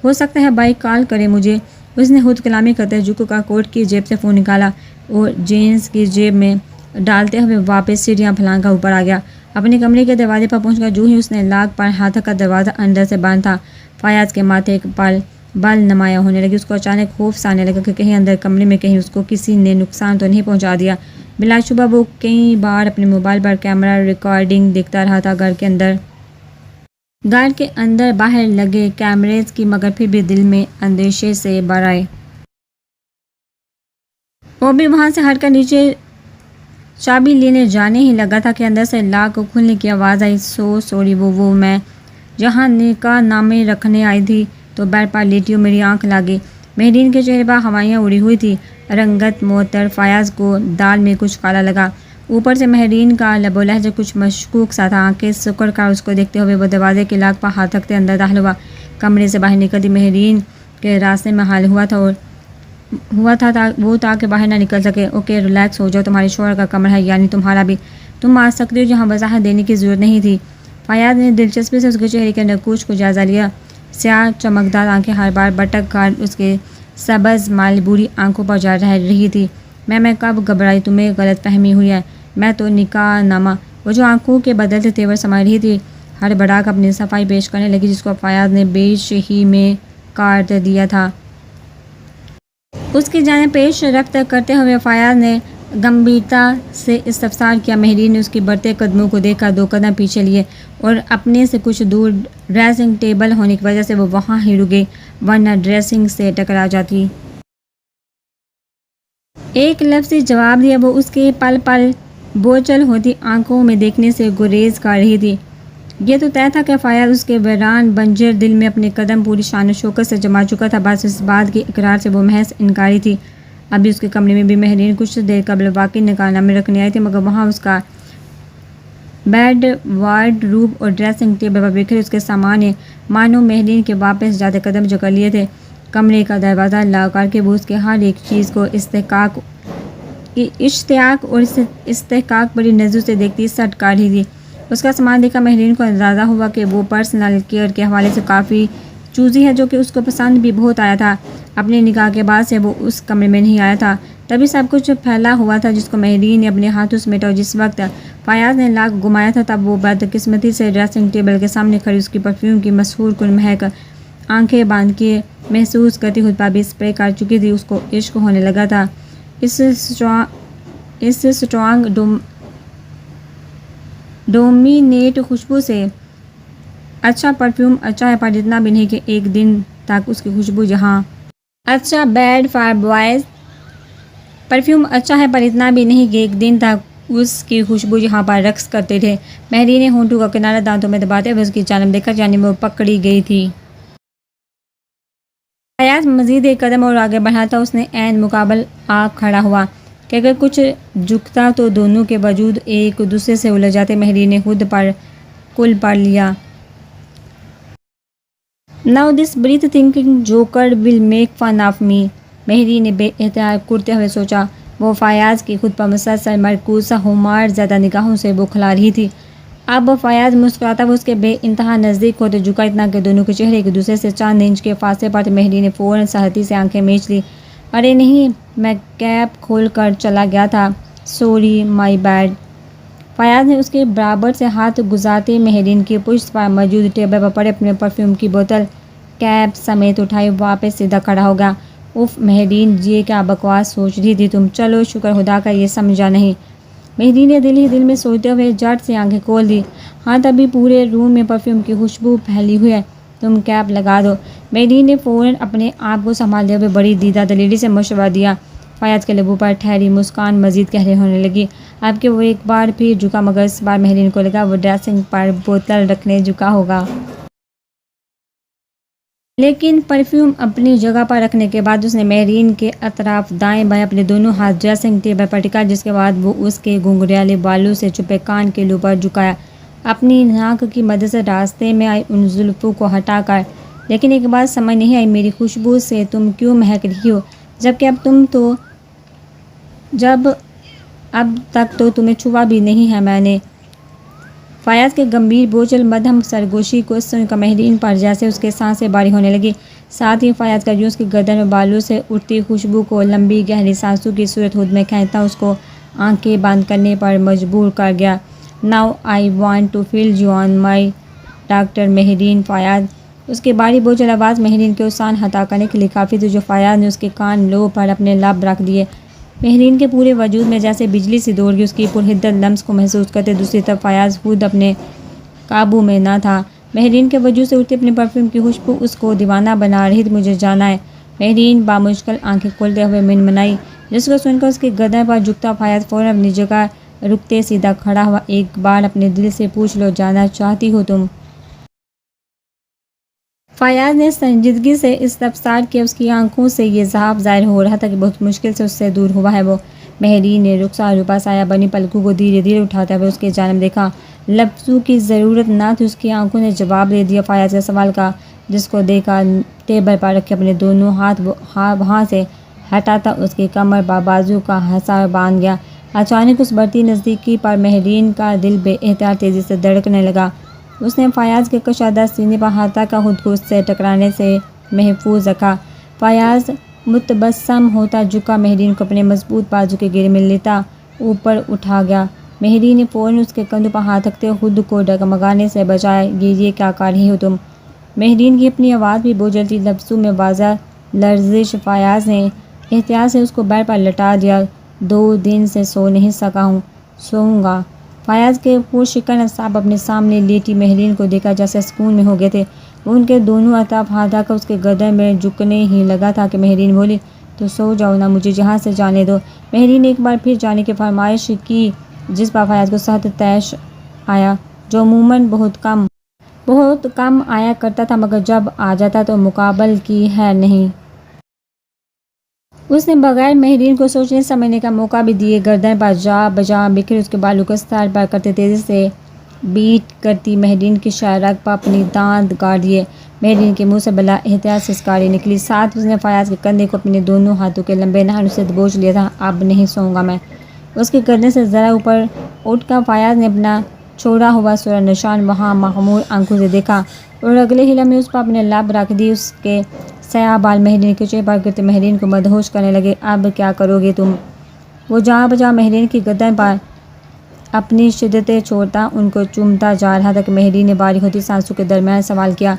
ہو سکتا ہے بھائی کال کرے مجھے۔ اس نے خود کلامی کرتے جھک کر کوٹ کی جیب سے فون نکالا اور جینس کی جیب میں ڈالتے ہوئے واپس سیڑھیاں پھلانگ کر اوپر آ گیا۔ اپنے کمرے کے دروازے پر پہنچ کر جو ہی اس نے لاک پر ہاتھ کا دروازہ اندر سے بند تھا، فیاض کے ماتھے ایک پل بل نمایاں ہونے لگی۔ اس کو اچانک خوف سا آنے لگا کہ کہیں اندر کمرے میں کہیں اس کو کسی نے نقصان تو نہیں پہنچا دیا۔ بلا شبہ وہ کئی بار اپنے موبائل پر کیمرہ ریکارڈنگ دیکھتا رہا تھا گھر کے اندر باہر لگے کیمریز کی، مگر پھر بھی دل میں اندیشے سے بھر آئے۔ وہ بھی وہاں سے ہٹ کر نیچے چابی لینے جانے ہی لگا تھا کہ اندر سے لاک کھلنے کی آواز آئی۔ سوری وہ میں جہاں نکاح نامے رکھنے آئی تھی تو بیڈ پر لیٹی ہوں، میری آنکھ لگی۔ مہرین کے چہرے پر ہوائیاں اڑی ہوئی تھی، رنگت معطر۔ فیاض کو دال میں کچھ کالا لگا۔ اوپر سے مہرین کا لب و لہجہ کچھ مشکوک سا تھا۔ آنکھیں سکڑ کر اس کو دیکھتے ہوئے وہ دروازے کے لاک پر ہاتھ رکھتے اندر داخل ہوا۔ کمرے سے باہر نکلتی مہرین کے راستے میں حل ہوا تھا وہ تاکہ باہر نہ نکل سکے۔ اوکے ریلیکس ہو جاؤ، تمہارے شوہر کا کمرہ ہے، یعنی تمہارا بھی، تم آ سکتے ہو، یہاں وضاحت دینے کی ضرورت نہیں تھی۔ فیاض نے دلچسپی سے اس کے چہرے کے نقوش کو جائزہ لیا۔ سیاہ چمکدار آنکھیں ہر بار بٹک کر اس کے سبز مالبوری آنکھوں پر جا رہی تھی۔ میں کب گھبرائی، تمہیں غلط فہمی ہوئی ہے۔ میں تو نکاح نامہ۔ وہ جو آنکھوں کے بدلتے تیور سنبھال رہی تھی ہڑبڑا کر اپنی صفائی پیش کرنے لگی، جس کو فیاض نے بیچ ہی میں کاٹ دیا تھا۔ اس کی جانب پیش رفت کرتے ہوئے فیاض نے گمبھیرتا سے استفسار کیا۔ مہرین نے اس کے بڑھتے قدموں کو دیکھ کر 2 قدم پیچھے لیے اور اپنے سے کچھ دور ڈریسنگ ٹیبل ہونے کی وجہ سے وہ وہاں ہی رک گئی، ورنہ ڈریسنگ سے ٹکرا جاتی۔ ایک لفظی جواب دیا۔ وہ اس کے پل پل بوچھل ہوتی آنکھوں میں دیکھنے سے گریز کر رہی تھی۔ یہ تو طے تھا کہ فیاض اس کے ویران بنجر دل میں اپنے قدم پوری شان و شوکت سے جما چکا تھا، بس اس بات کے اقرار سے وہ محض انکاری تھی۔ ابھی اس کے کمرے میں بھی مہرین کچھ دیر قبل واقعی نکاح نامے رکھنے آئی تھی، مگر وہاں اس کا بیڈ، وارڈ روب اور ڈریسنگ ٹیبل پر بکھرے اس کے سامان نے مانو مہرین کے واپس جاتے قدم جکڑ لیے تھے۔ کمرے کا دروازہ لا کر کے وہ اس کے ہر ایک چیز کو اشتیاق اور استحقاق بڑی نظر سے دیکھتی سٹ کر رہی تھی۔ اس کا سامان دیکھا مہرین کو اندازہ ہوا کہ وہ پرسنل کیئر کے حوالے سے کافی چوزی ہے، جو کہ اس کو پسند بھی بہت آیا تھا۔ اپنے نکاح کے بعد سے وہ اس کمرے میں نہیں آیا تھا، تبھی سب کچھ پھیلا ہوا تھا جس کو مہرین نے اپنے ہاتھوں سمیٹا، اور جس وقت فیاض نے لاکھ گمایا تھا تب وہ بدقسمتی سے ڈریسنگ ٹیبل کے سامنے کھڑی اس کی پرفیوم کی مسحور کن مہک آنکھیں باندھ کے محسوس کرتی خود پر بھی اسپرے کر چکی تھی۔ اس کو عشق ہونے لگا تھا اس سٹرانگ ڈومینیٹ خوشبو سے۔ اچھا پرفیوم اچھا ہے، پر اتنا بھی نہیں کہ ایک دن تک اس کی خوشبو یہاں۔ اچھا بیڈ فار بوائز۔ پرفیوم اچھا ہے، پر اتنا بھی نہیں کہ ایک دن تک اس کی خوشبو یہاں پر رقص کرتے تھے۔ مہرین نے ہونٹوں کا کنارہ دانتوں میں دباتے ہوئے اس کی جانب دیکھا، یعنی وہ پکڑی گئی تھی۔ فیاض مزید ایک قدم اور آگے بڑھا تھا۔ اس نے عین مقابل آ کھڑا ہوا کہ اگر کچھ جھکتا تو دونوں کے وجود ایک دوسرے سے الجھ جاتے۔ مہرین نے خود پر کل پڑھ لیا۔ Now this breath-thinking joker will make fun of me۔ Mehreen نے بے احتیاط کرتے ہوئے سوچا۔ وہ فیاض کی خود پر مسلسل مرکوز خمار زدہ نگاہوں سے بوکھلا رہی تھی۔ اب فیاض مسکراتا وہ اس کے بے انتہا نزدیک ہوتے جھکا، اتنا کہ دونوں کے چہرے ایک دوسرے سے چند انچ کے فاصلے پر تھے۔ مہرین نے فوراً سہتی سے آنکھیں میچ لی۔ ارے نہیں، میں کیپ کھول کر چلا گیا تھا، سوری، مائی بیڈ۔ فیاض نے اس کے برابر سے ہاتھ گزارتے مہرین کی پشت پر موجود ٹیبل پر پڑے اپنے پرفیوم کی بوتل کیپ سمیت اٹھائی، واپس سیدھا کھڑا ہو گیا۔ اف مہرین، یہ کیا بکواس سوچ رہی تھی تم؟ چلو شکر خدا کا یہ سمجھا نہیں۔ مہرین نے دل ہی دل میں سوچتے ہوئے جھٹ سے آنکھیں کھول دی۔ ہاں تبھی پورے روم میں پرفیوم کی خوشبو پھیلی ہوئی ہے، تم کیپ لگا دو۔ مہرین نے فوراً اپنے آپ کو سنبھالتے ہوئے بڑی دیدہ دلیری سے مشورہ دیا۔ فیاض کے لبوں پر ٹھہری مسکان مزید گہری ہونے لگی۔ اب کہ وہ ایک بار پھر جھکا، مگر اس بار مہرین کو لگا وہ ڈریسنگ پر بوتل رکھنے جھکا ہوگا۔ لیکن پرفیوم اپنی جگہ پر رکھنے کے بعد اس نے مہرین کے اطراف دائیں بائیں اپنے دونوں ہاتھ ڈریسنگ ٹیبل پر ٹکا، جس کے بعد وہ اس کے گھنگریالے بالوں سے چھپے کان کے لوب پر جھکایا، اپنی ناک کی مدد سے راستے میں آئی ان زلفوں کو ہٹا کر۔ لیکن ایک بات سمجھ نہیں آئی، میری خوشبو سے تم کیوں مہک رہی ہو، جبکہ اب تک تو تمہیں چھوا بھی نہیں ہے میں نے۔ فیاض کے گمبھیر بوجھل مدھم سرگوشی کو سن کر مہرین پر جیسے اس کے سانسیں باری ہونے لگی، ساتھ ہی فیاض کا جو اس کی گردن اور بالوں سے اٹھتی خوشبو کو لمبی گہری سانسوں کی صورت خود میں کھینچتا اس کو آنکھیں بند کرنے پر مجبور کر گیا۔ Now I want to feel you on my doctor Mehreen. Fayyaz, اس کی باری بوجھل آواز مہرین کے اسان ہٹا کرنے کے لیے کافی تھی، جو فیاض نے اس کے کان لو پر اپنے لب رکھ دیے۔ مہرین کے پورے وجود میں جیسے بجلی سی دوڑ گئی، اس کی پرحدت لمس کو محسوس کرتے دوسری طرف فیاض خود اپنے قابو میں نہ تھا۔ مہرین کے وجود سے اٹھتی اپنی پرفیوم کی خوشبو اس کو دیوانہ بنا رہی تھی۔ مجھے جانا ہے، مہرین بامشکل آنکھیں کھولتے ہوئے منمنائی، جس کو سن کر اس کی گردن پر جھکتا فیاض فوراً اپنی جگہ رکتے سیدھا کھڑا ہوا۔ ایک بار اپنے دل سے پوچھ لو، جانا چاہتی ہو تم؟ فیاض نے سنجیدگی سے استفسار کیا۔ اس کی آنکھوں سے یہ صاف ظاہر ہو رہا تھا کہ بہت مشکل سے اس سے دور ہوا ہے وہ۔ مہرین نے رخسار روپا سایہ بنی پلکوں کو دھیرے دھیرے اٹھاتے ہوئے اس کی جانب دیکھا۔ لفظوں کی ضرورت نہ تھی، اس کی آنکھوں نے جواب دے دیا فیاض کے سوال کا، جس کو دیکھ کر ٹیبل پر رکھے اپنے دونوں ہاتھ وہاں سے ہٹاتا اس کی کمر پر بازو کا حصار باندھ گیا۔ اچانک اس بڑھتی نزدیکی پر مہرین کا دل بے اختیار تیزی سے دھڑکنے لگا۔ اس نے فیاض کے کشادہ سینے پر ہاتھ رکھا، خود کو اس سے ٹکرانے سے محفوظ رکھا۔ فیاض متبسم ہوتا جھکا، مہرین کو اپنے مضبوط بازو کے گھیرے میں لیتا اوپر اٹھا گیا۔ مہرین نے فوراً اس کے کندھوں پر ہاتھ رکھتے خود کو ڈگمگانے سے بچایا۔ یہ کیا کر رہی ہو تم؟ مہرین کی اپنی آواز بھی بوجھل تھی، لفظوں میں واضح لرزش۔ فیاض نے احتیاط سے اس کو بیڈ پر لٹا دیا۔ 2 دن سے سو نہیں سکا ہوں، سوؤں گا۔ فیاض کے پرشکن اعصاب اپنے سامنے لیٹی مہرین کو دیکھا جیسے سکون میں ہو گئے تھے۔ وہ ان کے دونوں اطراف ہاتھ رکھ کر اس کے گردن میں جھکنے ہی لگا تھا کہ مہرین بولی، تو سو جاؤ نا، مجھے یہاں سے جانے دو۔ مہرین نے ایک بار پھر جانے کی فرمائش کی، جس پر فیاض کو سخت طیش آیا، جو عموماً بہت کم آیا کرتا تھا، مگر جب آ جاتا تو مقابل کی ہے نہیں۔ اس نے بغیر مہرین کو سوچنے سمجھنے کا موقع بھی دیے گردن پر جا بجا بکھرے اس کے بالوں کو سر پر کرتے تیزی سے بیٹ کرتی مہرین کی شاہ رگ پر اپنی دانت گاڑ دیے۔ مہرین کے منہ سے بلا احتیاط سسکاری نکلی، ساتھ اس نے فیاض کے کندھے کو اپنے دونوں ہاتھوں کے لمبے ناخنوں سے دبوچ لیا تھا۔ اب نہیں سوؤں گا میں۔ اس کے گردن سے ذرا اوپر اٹھ کر فیاض نے اپنا چھوڑا ہوا سورہ نشان وہاں مغمور آنکھوں سے دیکھا اور اگلے ہی لمحے اس پر اپنے لب رکھ دی۔ اس کے سیاہ بال مہرین کے چہرے پر گرتے مہرین کو مدہوش کرنے لگے۔ اب کیا کرو گے تم؟ وہ جا بجا مہرین کی گردن پر اپنی شدتیں چھوڑتا ان کو چومتا جا رہا تھا کہ مہرین نے باری ہوتی سانسوں کے درمیان سوال کیا،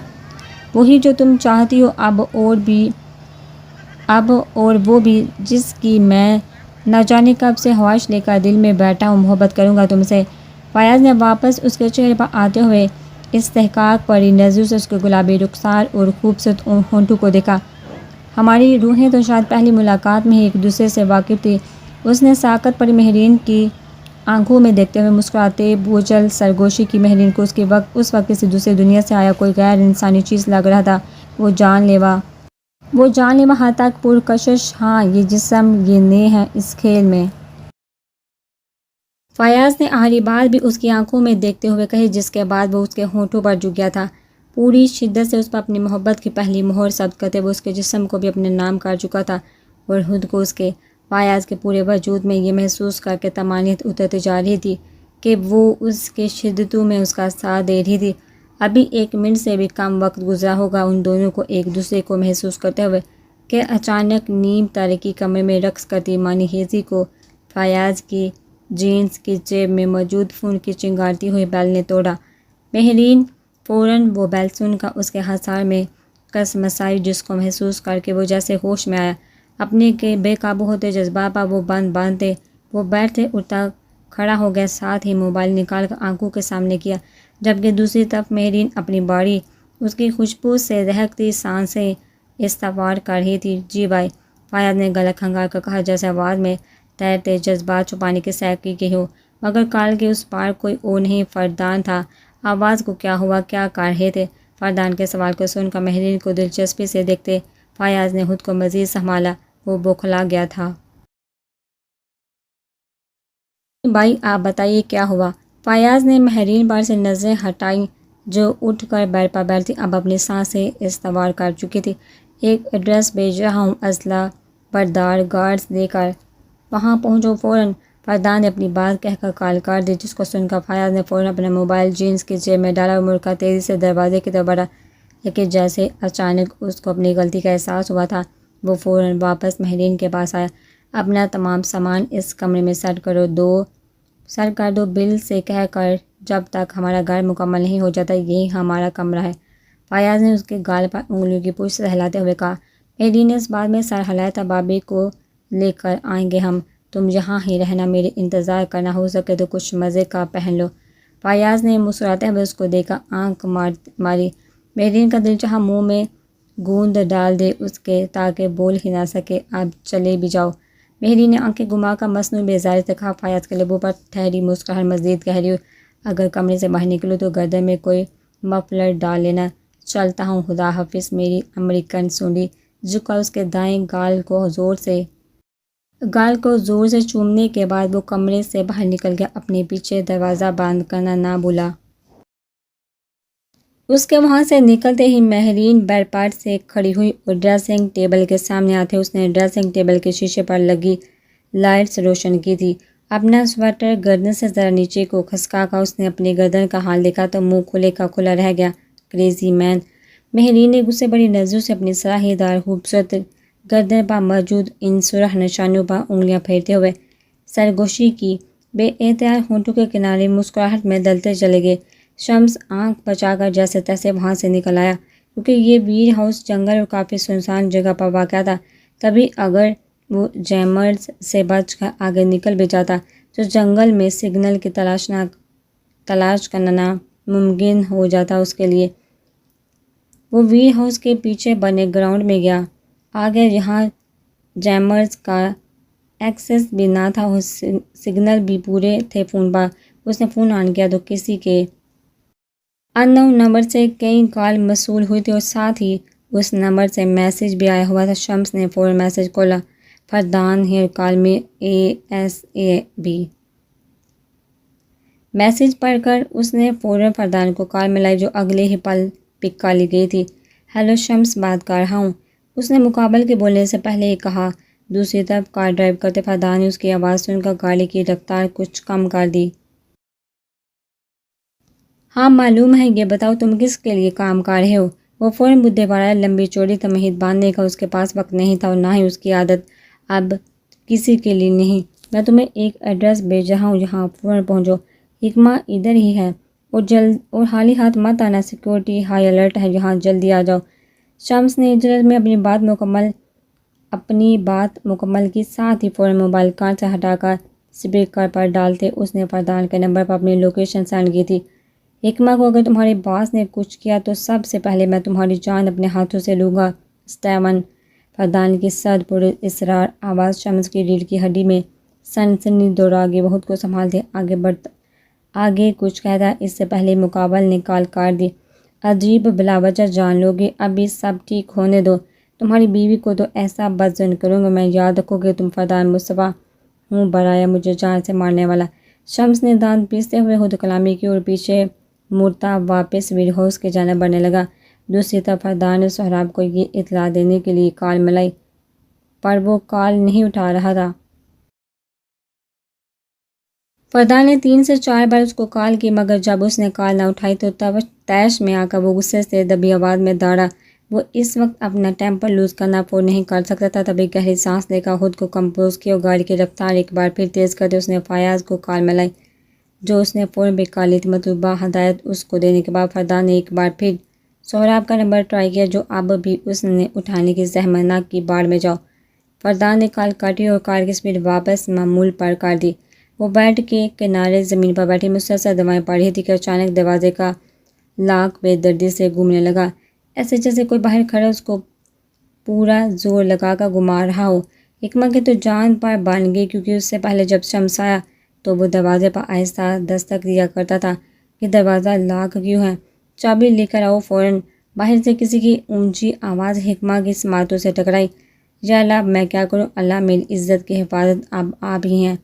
وہی جو تم چاہتی ہو، اب اور وہ بھی جس کی میں نہ جانے کب سے خواہش لے کر دل میں بیٹھا ہوں، محبت کروں گا تم سے۔ فیاض نے واپس اس کے چہرے پر آتے ہوئے استحقاق بھری نظروں سے اس کے گلابی رخسار اور خوبصورت ہونٹوں کو دیکھا۔ ہماری روحیں تو شاید پہلی ملاقات میں ہی ایک دوسرے سے واقف تھی۔ اس نے ساکت پڑی مہرین کی آنکھوں میں دیکھتے ہوئے مسکراتے بوجھل سرگوشی کی۔ مہرین کو اس وقت کسی دوسری دنیا سے آیا کوئی غیر انسانی چیز لگ رہا تھا، وہ جان لیوا حد تک پرکشش۔ ہاں، یہ جسم، یہ نیہ ہے اس کھیل میں۔ فیاض نے آخری بات بھی اس کی آنکھوں میں دیکھتے ہوئے کہی، جس کے بعد وہ اس کے ہونٹوں پر جھک گیا تھا۔ پوری شدت سے اس پر اپنی محبت کی پہلی مہر ثبت کرتے وہ اس کے جسم کو بھی اپنے نام کر چکا تھا اور خود کو اس کے۔ فیاض کے پورے وجود میں یہ محسوس کر کے طمانینت اترتی جا رہی تھی کہ وہ اس کی شدتوں میں اس کا ساتھ دے رہی تھی۔ ابھی 1 منٹ سے بھی کم وقت گزرا ہوگا ان دونوں کو ایک دوسرے کو محسوس کرتے ہوئے کہ اچانک نیم تاریکی کمرے میں رقص کرتی مانی ہیزی کو فیاض کی جینس کی جیب میں موجود فون کی چنگھاڑتی ہوئی بیل نے توڑا۔ مہرین فوراً وہ بیل سن کر اس کے ہثار میں کس مسائی، جس کو محسوس کر کے وہ جیسے ہوش میں آیا۔ اپنے کے بے قابو ہوتے جذبات پر وہ باندھتے وہ بیٹھ سے اٹھتا کھڑا ہو گیا، ساتھ ہی موبائل نکال کر آنکھوں کے سامنے کیا، جبکہ دوسری طرف مہرین اپنی باڑی اس کی خوشبو سے دہکتی سانسیں استوار کر رہی تھی۔ جی بھائی، فیاض نے گلا کھنگال کر کہا، جیسے آواز میں تیرتے جذبات چھپانے کی سعی کی ہو، مگر کال کے اس پار کوئی اور نہیں فردان تھا۔ آواز کو کیا ہوا، کیا کر رہے تھے؟ فردان کے سوال کو سن کر مہرین کو دلچسپی سے دیکھتے فیاض نے خود کو مزید سنبھالا، وہ بوکھلا گیا تھا۔ بھائی آپ بتائیے کیا ہوا؟ فیاض نے مہرین پر سے نظریں ہٹائیں جو اٹھ کر بیڈ پر بیٹھی اب اپنی سانسیں استوار کر چکی تھی۔ ایک ایڈریس بھیج رہا ہوں، اسلحہ بردار گارڈز دے کر وہاں پہنچو فوراً۔ فردان نے اپنی بات کہہ کر کال کر دی، جس کو سن کر فیاض نے فوراً اپنا موبائل جینس کی جیب میں ڈالا اور مڑ کر تیزی سے دروازے کی طرف بڑھا، لیکن جیسے اچانک اس کو اپنی غلطی کا احساس ہوا تھا، وہ فوراً واپس مہرین کے پاس آیا۔ اپنا تمام سامان اس کمرے میں سر کر دو بل سے کہہ کر، جب تک ہمارا گھر مکمل نہیں ہو جاتا یہی ہمارا کمرہ ہے۔ فیاض نے اس کے گال پر انگلیوں کی پشت سے ہلاتے ہوئے کہا۔ مہرین نے اس بات میں سر ہلایا تھا، بابی کو لے کر آئیں گے ہم، تم یہاں ہی رہنا، میرے انتظار کرنا، ہو سکے تو کچھ مزے کا پہن لو۔ فیاض نے مسکراتے ہوئے اس کو دیکھا، آنکھ ماری۔ مہرین کا دل چاہا منہ میں گوند ڈال دے اس کے تاکہ بول ہی نہ سکے۔ اب چلے بھی جاؤ۔ مہرین نے آنکھیں گھما کر مصنوعی بیزاری سے کہا۔ فیاض کے لبوں پر ٹھہری مسکراہٹ مزید گہری ہوئی۔ اگر کمرے سے باہر نکلو تو گردن میں کوئی مفلر ڈال لینا۔ چلتا ہوں، خدا حافظ میری امریکن سونڈی۔ جھک کر اس کے دائیں گال کو زور سے چومنے کے بعد وہ کمرے سے باہر نکل گیا، اپنے پیچھے دروازہ بند کرنا نہ بھولا۔ اس کے وہاں سے نکلتے ہی مہرین بیڈ پر سے کھڑی ہوئی اور ڈریسنگ ٹیبل کے سامنے آتے اس نے ڈریسنگ ٹیبل کے شیشے پر لگی لائٹس روشن کی تھی اپنا سویٹر گردن سے ذرا نیچے کو کھسکا کر اس نے اپنی گردن کا حال دیکھا تو منہ کھلے کا کھلا رہ گیا۔ کریزی مین! مہرین نے غصے بڑی نظروں سے اپنی سراہی دار خوبصورت گردن پر موجود ان سرخ نشانوں پر انگلیاں پھیرتے ہوئے سرگوشی کی۔ بے اختیار ہونٹوں کے کنارے مسکراہٹ میں ڈلتے چلے گئے۔ شمس آنکھ بچا کر جیسے تیسے وہاں سے نکل آیا، کیونکہ یہ ویر ہاؤس جنگل اور کافی سنسان جگہ پر واقع تھا۔ کبھی اگر وہ جیمرز سے بچ کر آگے نکل بھی جاتا تو جنگل میں سگنل کی تلاش کرنا ممکن ہو جاتا اس کے لیے۔ وہ ویر ہاؤس کے پیچھے بنے گراؤنڈ میں گیا۔ آگے جہاں جیمرز کا ایکسس بھی نہ تھا اور سگنل بھی پورے تھے فون پر، اس نے فون آن کیا تو کسی کے ان نون نمبر سے کئی کال موصول ہوئی تھی اور ساتھ ہی اس نمبر سے میسج بھی آیا ہوا تھا۔ شمس نے فوراً میسج کھولا، فردان ہیئر کال می ASAP۔ میسج پڑھ کر اس نے فوراً فردان کو کال ملائی جو اگلے ہی پل پک کر لی گئی تھی۔ ہیلو شمس بات کر رہا ہوں، اس نے مقابل کے بولنے سے پہلے ہی کہا۔ دوسری طرف کار ڈرائیو کرتے فردان نے اس کی آواز سن کر گاڑی کی رفتار کچھ کم کر دی۔ ہاں معلوم ہے، یہ بتاؤ تم کس کے لیے کام کر رہے ہو؟ وہ فوراً بدے بڑھایا۔ لمبی چوڑی تمہید باندھنے کا اس کے پاس وقت نہیں تھا اور نہ ہی اس کی عادت۔ اب کسی کے لیے نہیں، میں تمہیں ایک ایڈریس بھیج رہا ہوں، یہاں فوراً پہنچو۔ حکمہ ادھر ہی ہے اور خالی ہاتھ مت آنا، سیکورٹی ہائی الرٹ ہے، یہاں جلدی آ جاؤ۔ شمس نے اجلت میں اپنی بات مکمل کی، ساتھ ہی فوراً موبائل کان سے ہٹا کر اسپیکر پر ڈالتے اس نے فردان کے نمبر پر اپنی لوکیشن سینڈ کی تھی۔ حکمہ کو اگر تمہارے باس نے کچھ کیا تو سب سے پہلے میں تمہاری جان اپنے ہاتھوں سے لوں گا، اسٹیون۔ فردان کی سرد پر اصرار آواز شمس کی ریڑھ کی ہڈی میں سنسنی دوڑا گئی۔ وہ خود کو سنبھالتے آگے کچھ کہتا اس سے پہلے مقابل نے کال کر دی۔ عجیب، بلا وجہ جان لو گے، ابھی سب ٹھیک ہونے دو۔ تمہاری بیوی کو تو ایسا بدظن کروں گا میں، یاد رکھو کہ تم فردان مصطفیٰ ہوں، برایا مجھے جان سے مارنے والا۔ شمس نے دانت پیستے ہوئے خود کلامی کی اور پیچھے مڑتا واپس ویر ہاؤس کی جانب بڑھنے لگا۔ دوسری طرف فردان نے سہراب کو یہ اطلاع دینے کے لیے کال ملائی، پر وہ کال نہیں اٹھا رہا تھا۔ فردان نے 3 سے 4 بار اس کو کال کی، مگر جب اس نے کال نہ اٹھائی تو طیش میں آ کر وہ غصے سے دبی آواز میں دوڑا۔ وہ اس وقت اپنا ٹیمپر لوز کرنا افورڈ نہیں کر سکتا تھا۔ تبھی گہری سانس لے کر خود کو کمپوز کیا اور گاڑی کی رفتار ایک بار پھر تیز کرتے اس نے فیاض کو کال ملائی، جو اس نے فوراً پک کر لی تھی۔ مطلوبہ ہدایت اس کو دینے کے بعد فردان نے ایک بار پھر سہراب کا نمبر ٹرائی کیا، جو اب بھی اس نے اٹھانے کی زحمت نہ کی۔ باڑ میں جاؤ۔ فردان نے کال کاٹی اور کار کی سپیڈ واپس معمول پر کر دی۔ وہ بیڈ کے کنارے زمین پر بیٹھی مسلسل دوائیں پڑھ رہی تھی کہ اچانک دروازے کا لاک بے دردی سے گھومنے لگا، ایسے جیسے کوئی باہر کھڑا اس کو پورا زور لگا کر گھما رہا ہو۔ حکمہ کی تو جان پر بن گئی، کیونکہ اس سے پہلے جب شمس آیا تو وہ دروازے پر آہستہ دستک دیا کرتا تھا کہ دروازہ لاک کیوں ہے، چابی لے کر آؤ فوراً۔ باہر سے کسی کی اونچی آواز حکمہ کی سماعتوں سے ٹکرائی۔ یا اللہ، اب میں کیا کروں؟ اللہ میری عزت کی حفاظت اب آپ ہی ہیں،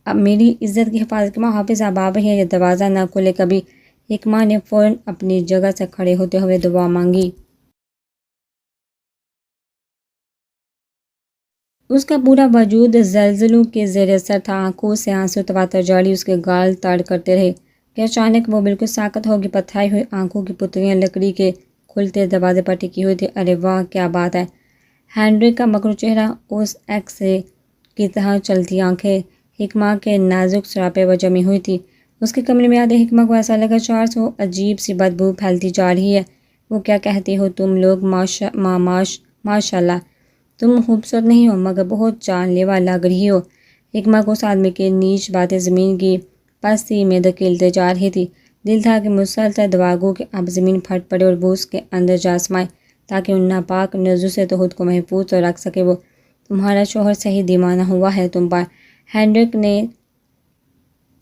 اب میری عزت کی حفاظت کے محافظ اب آپ ہی ہیں، یہ دروازہ نہ کھلے کبھی۔ حکمہ نے فوراً اپنی جگہ سے کھڑے ہوتے ہوئے دعا مانگی۔ اس کا پورا وجود زلزلوں کے زیر اثر تھا، آنکھوں سے آنسو تواتر جاری، اس کے گال تڑ کرتے رہے کہ اچانک وہ بالکل ساکت ہو گئی۔ پتھرائی ہوئی آنکھوں کی پتلیاں لکڑی کے کھلتے دروازے پر ٹکی ہوئی تھی۔ ارے واہ کیا بات ہے! ہینڈرک کا مکرو چہرہ، اس ایکس رے کی طرح چلتی آنکھیں حکمہ کے نازک سراپے پر جمی ہوئی تھی۔ اس کے کمرے میں آتے حکمہ کو ایسا لگا 400 عجیب سی بدبو پھیلتی جا رہی ہے۔ وہ کیا کہتی ہو تم لوگ؟ ماشاء اللہ، تم خوبصورت نہیں ہو مگر بہت جان لیوا لگ رہی ہو۔ حکمہ کو اس آدمی کی نیچ باتیں زمین کی پستی میں دھکیلتے جا رہی تھی۔ دل تھا کہ مسلسل دعا گو کہ اب زمین پھٹ پڑے اور وہ اس کے اندر جا سمائے، تاکہ ان ناپاک نظروں سے تو خود کو محفوظ تو رکھ سکے۔ وہ تمہارا شوہر صحیح دیوانہ ہوا ہے تم پر، ہینڈرک نے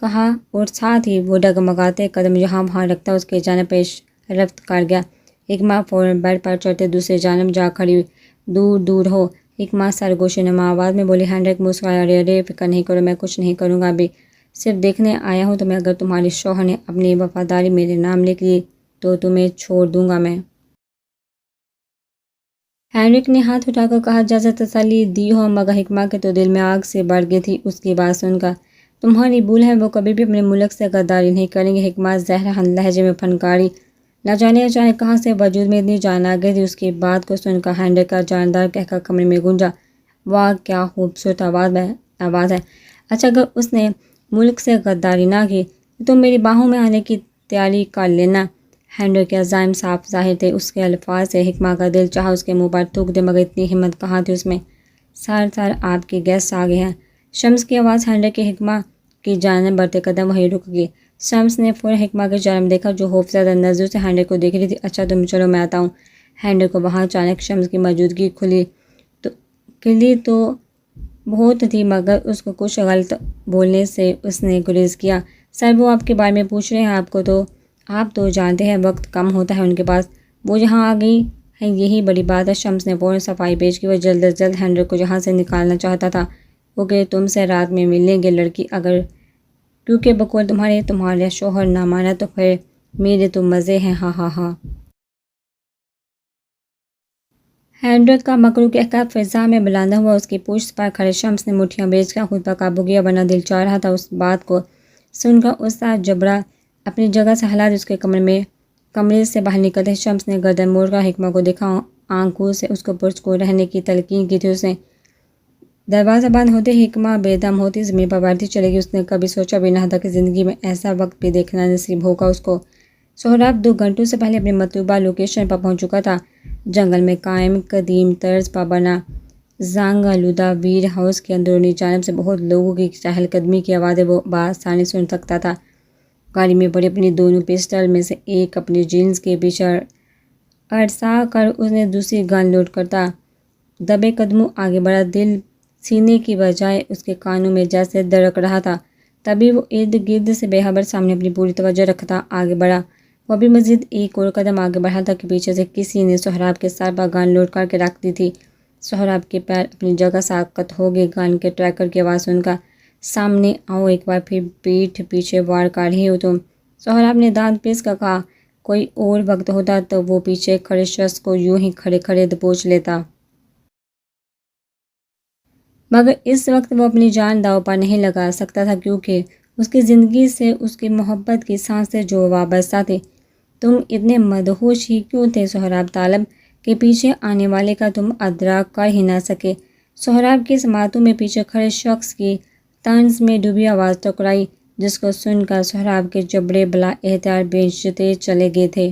کہا، اور ساتھ ہی وہ ڈگمگاتے قدم یہاں وہاں رکھتا اس کی جانب پیش رفت کر گیا۔ حکمہ فوراً بیڈ پر چڑھتے دوسری جانب جا کھڑی ہوئی۔ دور دور ہو، حکمہ سرگوشی نما آواز میں بولی۔ ہینڈرک مسکرایا، ارے فکر نہیں کرو، میں کچھ نہیں کروں گا، ابھی صرف دیکھنے آیا ہوں تمہیں۔ اگر تمہارے شوہر نے اپنی وفاداری میرے نام لکھ لی تو تمہیں چھوڑ دوں گا میں۔ ہینرک نے ہاتھ اٹھا کر کہا، جیسے تسلی دی ہو، مگر حکمہ کے تو دل میں آگ سے بڑھ گئی تھی اس کی بات سن کر۔ تمہاری بھول ہے، وہ کبھی بھی اپنے ملک سے غداری نہیں کریں گے۔ حکمہ زہرا لہجے میں پھنکاری، نہ جانے کہاں سے وجود میں اتنی جان آ گئی تھی۔ اس کی بات کو سن کر ہینرک کا جاندار کہہ کمرے میں گونجا، واہ کیا خوبصورت آواز ہے۔ اچھا، اگر اس نے ملک سے غداری نہ کی تو تم میری باہوں میں آنے کی تیاری کر لینا۔ ہینرک کے عزائم صاف ظاہر تھے، اس کے الفاظ سے حکمہ کا دل چاہا اس کے منہ پر تھوک دے، مگر اتنی ہمت کہاں تھی اس میں۔ سر آپ کے گیسٹ آ گئے ہیں۔ شمس کی آواز ہینرک کے حکمہ کی جانب بڑھتے قدم وہی رک گئی۔ شمس نے فوراً حکمہ کی جانب دیکھا جو خوفزدہ نظروں سے ہینرک کو دیکھ رہی تھی۔ اچھا تم چلو، میں آتا ہوں۔ ہینرک کو وہاں اچانک شمس کی موجودگی کھلی تو بہت تھی، مگر اس کو کچھ غلط بولنے سے اس نے گریز کیا۔ سر وہ آپ کے بارے میں پوچھ رہے ہیں، آپ تو جانتے ہیں وقت کم ہوتا ہے ان کے پاس۔ وہ یہاں آ گئی ہیں، یہی بڑی بات ہے۔ شمس نے فوراً صفائی پیش کی، وہ جلد از جلد ہینرک کو یہاں سے نکالنا چاہتا تھا۔ وہ کہ تم سے رات میں ملیں گے لڑکی، اگر کیونکہ بقول تمہارے شوہر نہ مانا تو پھر میرے تو مزے ہیں، ہاں ہاں ہاں۔ ہینرک کا مکرو کہہ کر فضا میں بلندہ ہوا، اس کی پشت پر کھڑے شمس نے مٹھیاں بیچ کر خود پر قابو کیا، ورنہ دل چاہ رہا تھا اس بات کو سن کر اس کا جبڑا اپنی جگہ سے ہلا دے۔ اس کے کمرے سے باہر نکلتے شمس نے گردن موڑ کر حکمہ کو دیکھا، آنکھوں سے اس کو پرسکون رہنے کی تلقین کی تھی اس نے۔ دروازہ بند ہوتے ہی حکمہ بے دم ہوتی زمین پر بیٹھتی چلے گی۔ اس نے کبھی سوچا بھی نہ تھا کہ زندگی میں ایسا وقت بھی دیکھنا نصیب ہوگا اس کو۔ سہراب 2 گھنٹوں سے پہلے اپنی مطلوبہ لوکیشن پر پہنچ چکا تھا، جنگل میں قائم قدیم طرز پر بنا زنگ آلودہ ویر ہاؤس کی اندرونی جانب سے بہت لوگوں کی چہل قدمی کی آوازیں وہ بآسانی سن سکتا تھا۔ گاڑی میں پڑی اپنی دونوں پسٹل میں سے ایک اپنی جینس کے پیچھے اڑسا کر اس نے دوسری گن لوڈ کرتا دبے قدموں آگے بڑھا، دل سینے کی بجائے اس کے کانوں میں جیسے دھڑک رہا تھا۔ تبھی وہ ارد گرد سے بے خبر سامنے اپنی پوری توجہ رکھتا آگے بڑھا۔ وہ ابھی مزید ایک اور قدم آگے بڑھا تھا کہ پیچھے سے کسی نے سہراب کے سر پر گن لوڈ کر کے رکھ دی تھی۔ سہراب کے پیر اپنی جگہ ساکت ہو گئے، گن کے ٹریکر کی آواز سن کر۔ سامنے آؤ، ایک بار پھر پیٹھ پیچھے وار کر رہی ہو تم؟ سہراب نے دانت پیس کر کہا۔ کوئی اور وقت ہوتا تو وہ پیچھے کھڑے شخص کو یوں ہی کھڑے کھڑے دبوچ لیتا، مگر اس وقت وہ اپنی جان داؤ پر نہیں لگا سکتا تھا، کیونکہ اس کی زندگی سے اس کی محبت کی سانسیں جو وابستہ تھی۔ تم اتنے مدہوش ہی کیوں تھے سہراب طالب کے پیچھے آنے والے کا تم ادراک کر ہی نہ سکے؟ سہراب کی سماعتوں میں پیچھے کھڑے شخص کی طنز میں ڈوبی آواز ٹکرائی، جس کو سن کر سہراب کے جبڑے بلا احتیاط بھیجتے چلے گئے تھے۔